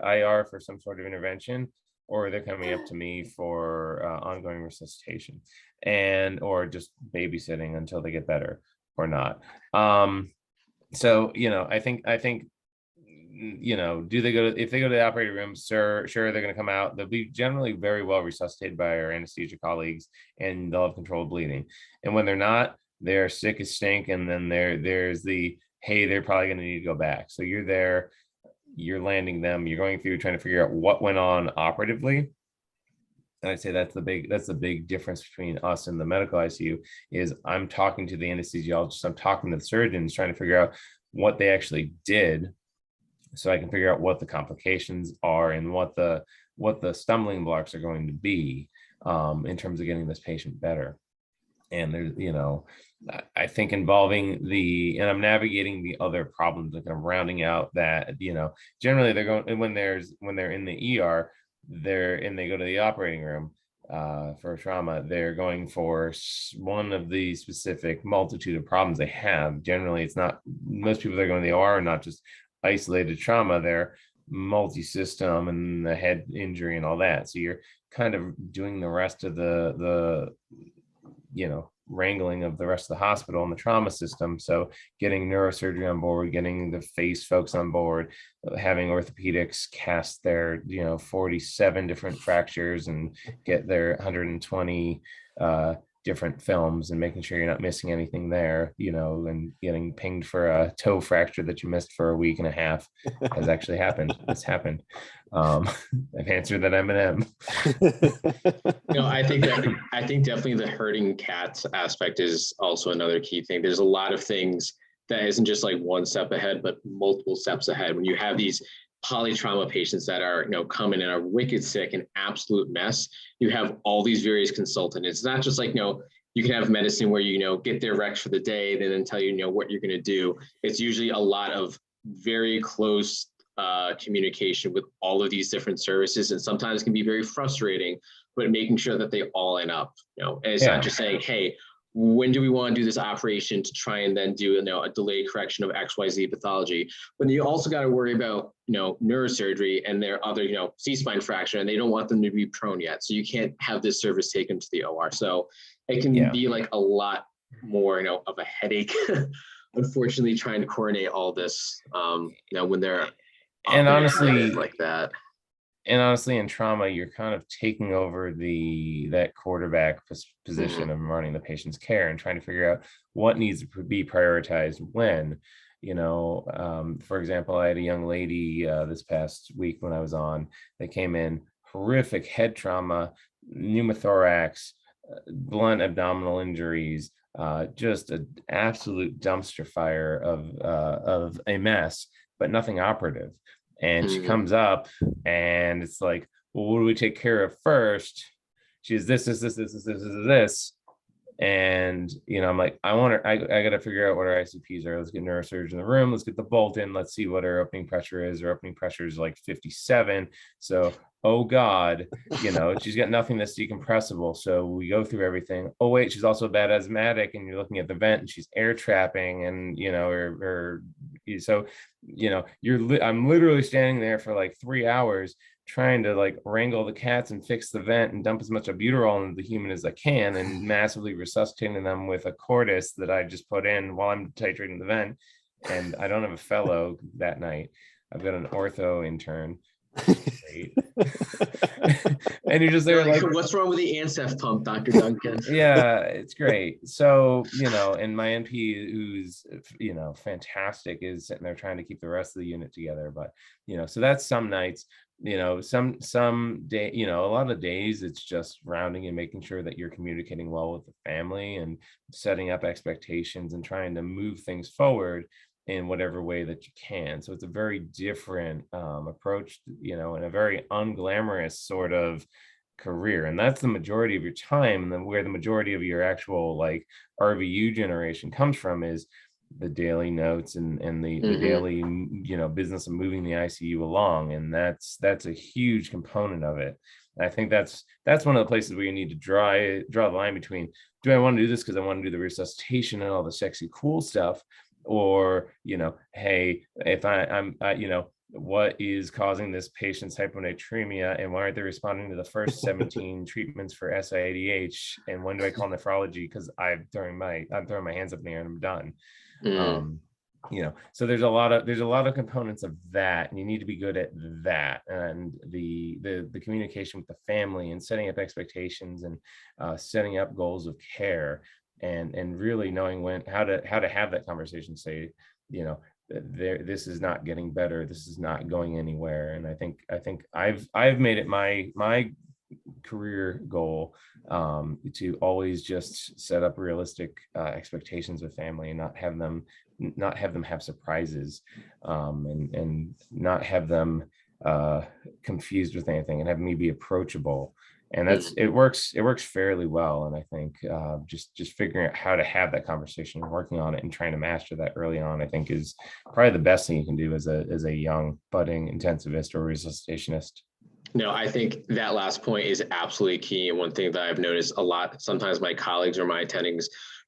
IR for some sort of intervention, or they're coming up to me for ongoing resuscitation or just babysitting until they get better or not. So, I think do they if they go to the operating room, sure, they're going to come out. They'll be generally very well resuscitated by our anesthesia colleagues, and they'll have controlled bleeding. And when they're not, they're sick as stink. And then there's hey, they're probably going to need to go back. So you're there, you're landing them, you're going through trying to figure out what went on operatively. And I'd say that's the big difference between us and the medical ICU is I'm talking to the anesthesiologist, I'm talking to the surgeons, trying to figure out what they actually did, so I can figure out what the complications are and what the stumbling blocks are going to be in terms of getting this patient better. And there's, I think involving and I'm navigating the other problems, like I'm rounding out that, generally they're going, when they're in the ER, they go to the operating room for trauma, they're going for one of the specific multitude of problems they have. Generally, it's not, most people that are going to the OR are not just isolated trauma, they're multi-system and the head injury and all that. So you're kind of doing the rest of the wrangling of the rest of the hospital and the trauma system. So getting neurosurgery on board, getting the face folks on board, having orthopedics cast their 47 different fractures and get their 120 different films, and making sure you're not missing anything there, and getting pinged for a toe fracture that you missed for a week and a half has actually happened. It's happened. I've answered that M&M. I think definitely the herding cats aspect is also another key thing. There's a lot of things that isn't just like one step ahead, but multiple steps ahead. When you have these polytrauma patients that are, coming and are wicked sick, an absolute mess, you have all these various consultants. It's not just like, you can have medicine where get their recs for the day, then tell you, what you're going to do. It's usually a lot of very close communication with all of these different services, and sometimes can be very frustrating, but making sure that they all end up, and it's not just saying, hey, when do we want to do this operation to try and then do a delayed correction of XYZ pathology? But you also got to worry about neurosurgery and their other C-spine fracture, and they don't want them to be prone yet, so you can't have this service taken to the OR. So it can be like a lot more of a headache unfortunately, trying to coordinate all this when they're and honestly like that. And honestly, in trauma, you're kind of taking over that quarterback position of running the patient's care and trying to figure out what needs to be prioritized when. For example, I had a young lady this past week when I was on. They came in, horrific head trauma, pneumothorax, blunt abdominal injuries, just an absolute dumpster fire of a mess, but nothing operative. And she comes up and it's like, well, what do we take care of first? She's this. And, I'm like, I got to figure out what our ICPs are. Let's get neurosurgeon in the room. Let's get the bolt in. Let's see what her opening pressure is. Her opening pressure is like 57. So, oh God, she's got nothing that's decompressible. So we go through everything. Oh wait, she's also a bad asthmatic, and you're looking at the vent and she's air trapping, and I'm literally standing there for like 3 hours trying to like wrangle the cats and fix the vent and dump as much albuterol into the human as I can, and massively resuscitating them with a cordis that I just put in while I'm titrating the vent. And I don't have a fellow that night. I've got an ortho intern Great. And you're just there Like, like, what's wrong with the ANSEF pump, Dr. Duncan? yeah, it's great. So, and my NP, who's, fantastic, is sitting there trying to keep the rest of the unit together. But, so that's some nights, some day, a lot of days it's just rounding and making sure that you're communicating well with the family and setting up expectations and trying to move things forward in whatever way that you can. So it's a very different approach, and a very unglamorous sort of career. And that's the majority of your time. And then where the majority of your actual like RVU generation comes from is the daily notes and the daily, business of moving the ICU along. And that's a huge component of it. And I think that's one of the places where you need to draw the line between, do I want to do this because I want to do the resuscitation and all the sexy, cool stuff? Or, hey, if I'm what is causing this patient's hyponatremia and why aren't they responding to the first 17 treatments for SIADH? And when do I call nephrology? Because I'm throwing my hands up in the air and I'm done. So there's a lot of components of that, and you need to be good at that, and the communication with the family and setting up expectations and setting up goals of care. And really knowing how to have that conversation, say, this is not getting better, this is not going anywhere. And I think I've made it my career goal to always just set up realistic expectations with family and not have them have surprises, and not have them confused with anything, and have me be approachable. And it works fairly well. And I think just figuring out how to have that conversation and working on it and trying to master that early on, I think, is probably the best thing you can do as a young budding intensivist or resuscitationist. No, I think that last point is absolutely key. And one thing that I've noticed a lot, sometimes my colleagues or my attendings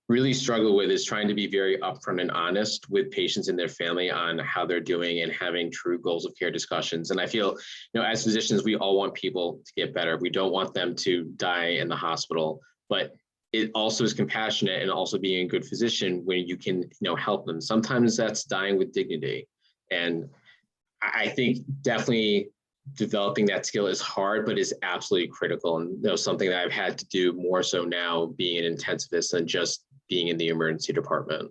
really struggle with, is trying to be very upfront and honest with patients and their family on how they're doing and having true goals of care discussions. And I feel, as physicians, we all want people to get better. We don't want them to die in the hospital, but it also is compassionate and also being a good physician when you can, help them. Sometimes that's dying with dignity. And I think definitely developing that skill is hard, but is absolutely critical. And something that I've had to do more so now, being an intensivist, than just being in the emergency department.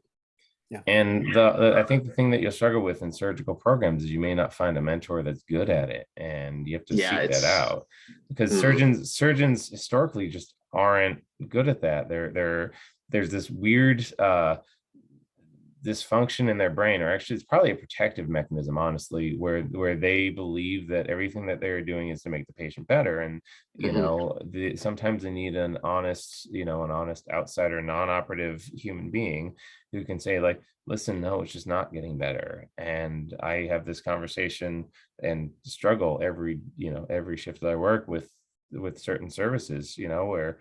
Yeah. And I think the thing that you'll struggle with in surgical programs is you may not find a mentor that's good at it, and you have to seek that out, because surgeons historically just aren't good at that. There's this weird dysfunction in their brain, or actually it's probably a protective mechanism, honestly, where they believe that everything that they're doing is to make the patient better. And sometimes they need an honest outsider, non-operative human being who can say, like, listen, no, it's just not getting better. And I have this conversation and struggle every shift that I work with certain services, where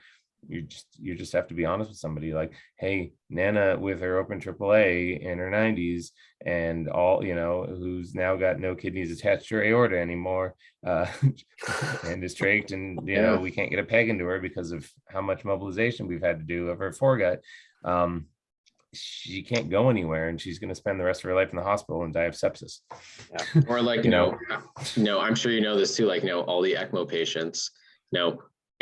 you just have to be honest with somebody, like, hey, Nana with her open AAA in her 90s and all, who's now got no kidneys attached to her aorta anymore, and is trached, and we can't get a peg into her because of how much mobilization we've had to do of her foregut. She can't go anywhere, and she's going to spend the rest of her life in the hospital and die of sepsis. Yeah. Or like, I'm sure this too, like, all the ECMO patients,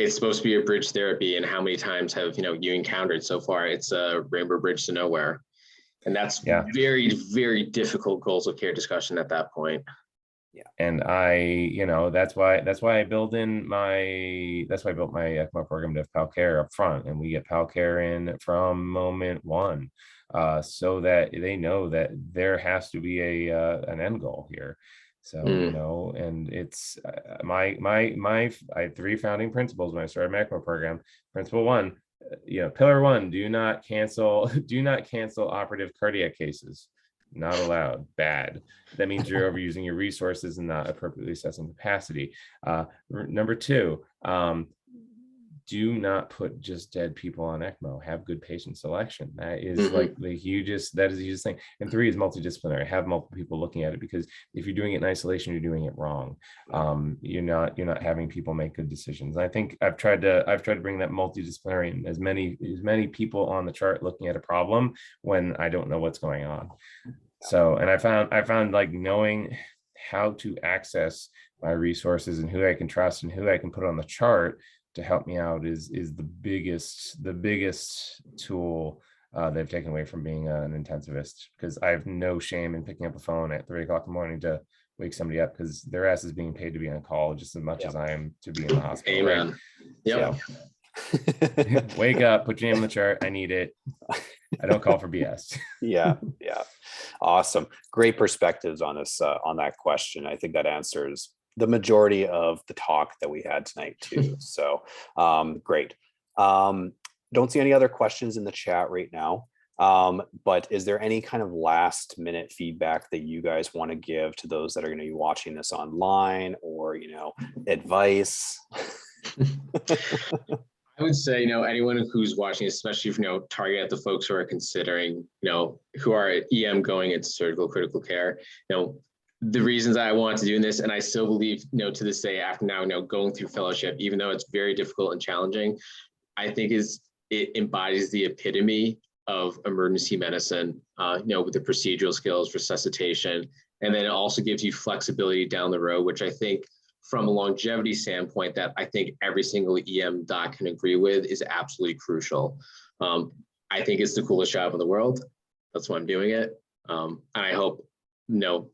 it's supposed to be a bridge therapy, and how many times have you encountered so far? It's a rainbow bridge to nowhere, and that's very, very difficult goals of care discussion at that point. Yeah, and that's why I built my ECMO program to have PAL care up front, and we get PAL care in from moment one, so that they know that there has to be an end goal here. So, and it's I had 3 founding principles when I started my ECMO program. Principle 1, pillar 1, do not cancel operative cardiac cases. Not allowed. Bad. That means you're overusing your resources and not appropriately assessing capacity. Number 2, do not put just dead people on ECMO. Have good patient selection. That is like the hugest thing. And 3 is multidisciplinary. Have multiple people looking at it, because if you're doing it in isolation, you're doing it wrong. You're not having people make good decisions. And I think I've tried to bring that multidisciplinary and as many people on the chart looking at a problem when I don't know what's going on. So, and I found like knowing how to access my resources and who I can trust and who I can put on the chart to help me out is the biggest tool they've taken away from being an intensivist, because I have no shame in picking up a phone at 3 o'clock in the morning to wake somebody up, because their ass is being paid to be on call just as much as I am to be in the hospital. Amen. Right? Yep. So, wake up, put your name on the chart. I need it. I don't call for BS. Yeah. Awesome. Great perspectives on this, on that question. I think that answers the majority of the talk that we had tonight too. So great. Don't see any other questions in the chat right now. But is there any kind of last minute feedback that you guys want to give to those that are going to be watching this online, or, advice? I would say, anyone who's watching, especially if, target at the folks who are considering, who are at EM going into surgical critical care, the reasons I want to do this, and I still believe, to this day, after now, going through fellowship, even though it's very difficult and challenging, I think it embodies the epitome of emergency medicine, with the procedural skills, resuscitation, and then it also gives you flexibility down the road, which I think from a longevity standpoint, that I think every single EM doc can agree with is absolutely crucial. I think it's the coolest job in the world. That's why I'm doing it. And I hope,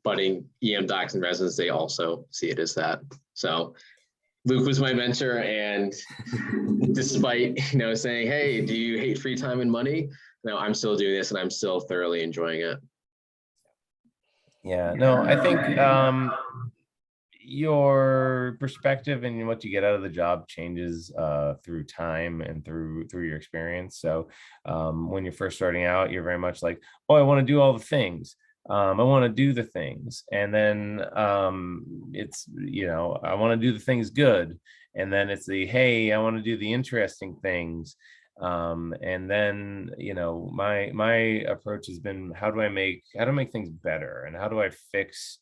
budding EM docs and residents, they also see it as that. So Luke was my mentor, and despite, saying, hey, do you hate free time and money? No, I'm still doing this and I'm still thoroughly enjoying it. Yeah, no, I think your perspective and what you get out of the job changes through time and through your experience. So when you're first starting out, you're very much like, oh, I want to do all the things. I want to do the things. And then it's, I want to do the things good. And then it's the, hey, I want to do the interesting things. And then, my approach has been, how do I make things better? And how do I fix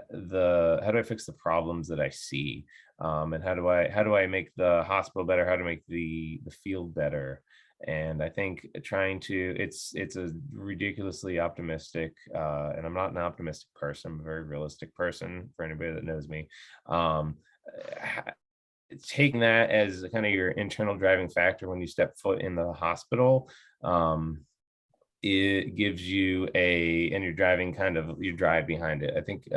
the problems that I see? And how do I make the hospital better? How to make the field better? And I think it's a ridiculously optimistic, and I'm not an optimistic person, I'm a very realistic person for anybody that knows me. Taking that as kind of your internal driving factor when you step foot in the hospital, it gives you and you're driving kind of your drive behind it. I think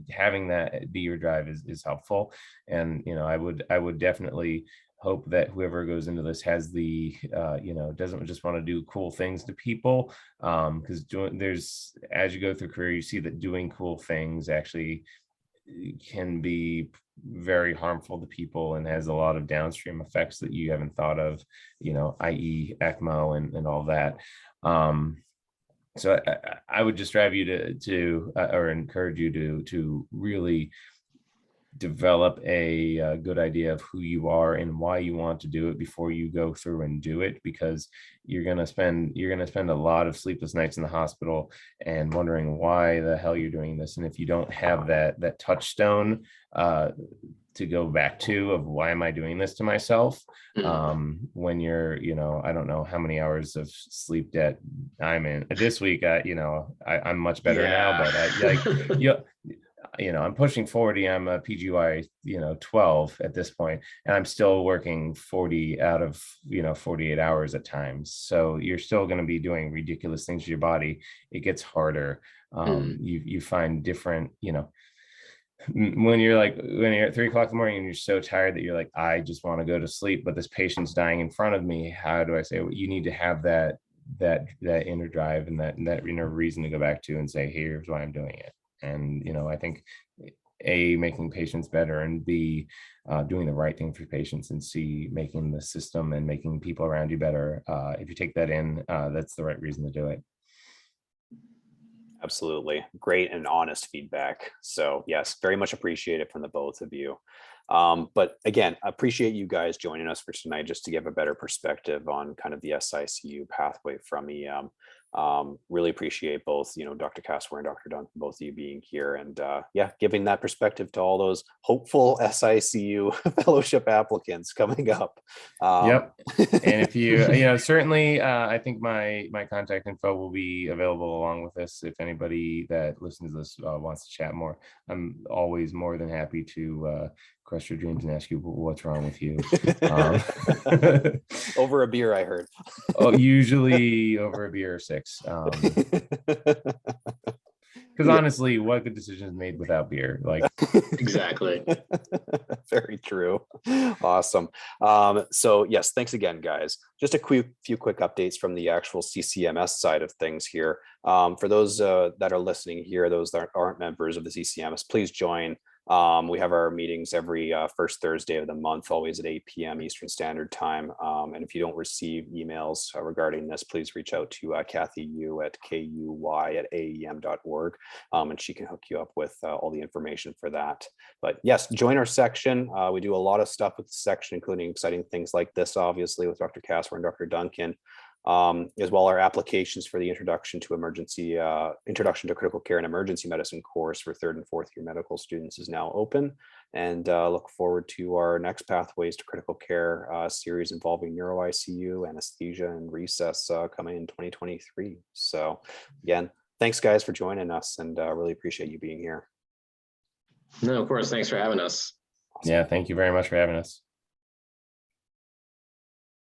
having that be your drive is helpful. And, I would definitely hope that whoever goes into this has the, doesn't just want to do cool things to people. Because as you go through career, you see that doing cool things actually can be very harmful to people and has a lot of downstream effects that you haven't thought of, i.e. ECMO and all that. So I would just drive you to or encourage you to really develop a good idea of who you are and why you want to do it before you go through and do it, because you're going to spend a lot of sleepless nights in the hospital and wondering why the hell you're doing this. And if you don't have that touchstone to go back to of why am I doing this to myself, when you're, I don't know how many hours of sleep debt I'm in this week. I'm much better now, but I'm pushing 40. I'm a PGY, 12 at this point, and I'm still working 40 out of, 48 hours at times. So you're still going to be doing ridiculous things to your body. It gets harder. You find different, when you're at 3 o'clock in the morning and you're so tired that you're like, I just want to go to sleep, but this patient's dying in front of me. How do I say, well, you need to have that inner drive and that inner reason to go back to and say, here's why I'm doing it. And, I think A, making patients better, and B, doing the right thing for patients, and C, making the system and making people around you better. If you take that in, that's the right reason to do it. Absolutely. Great and honest feedback. So yes, very much appreciated from the both of you. But again, appreciate you guys joining us for tonight, just to give a better perspective on kind of the SICU pathway from EM. Really appreciate both, Dr. Casper and Dr. Duncan, both of you being here, and yeah, giving that perspective to all those hopeful SICU fellowship applicants coming up. Yep. And if you, certainly, I think my contact info will be available along with this. If anybody that listens to this wants to chat more, I'm always more than happy to crush your dreams and ask you what's wrong with you. Over a beer, I heard. Oh, usually over a beer or 6. Because honestly, what good decision is made without beer? Like, exactly. Very true. Awesome. So yes, thanks again, guys. Just a few quick updates from the actual CCMS side of things here. For those that are listening here, those that aren't members of the CCMS, please join. We have our meetings every first Thursday of the month, always at 8 p.m. Eastern Standard Time. And if you don't receive emails regarding this, please reach out to Kathy Yu at kuy@aem.org, and she can hook you up with all the information for that. But yes, join our section. We do a lot of stuff with the section, including exciting things like this, obviously, with Dr. Casper and Dr. Duncan. As well, our applications for the introduction to critical care and emergency medicine course for 3rd and 4th year medical students is now open, and look forward to our next Pathways to Critical Care series involving neuro ICU, anesthesia, and recess coming in 2023. So again, thanks guys for joining us, and really appreciate you being here. No, of course. Thanks for having us. yeah, thank you very much for having us.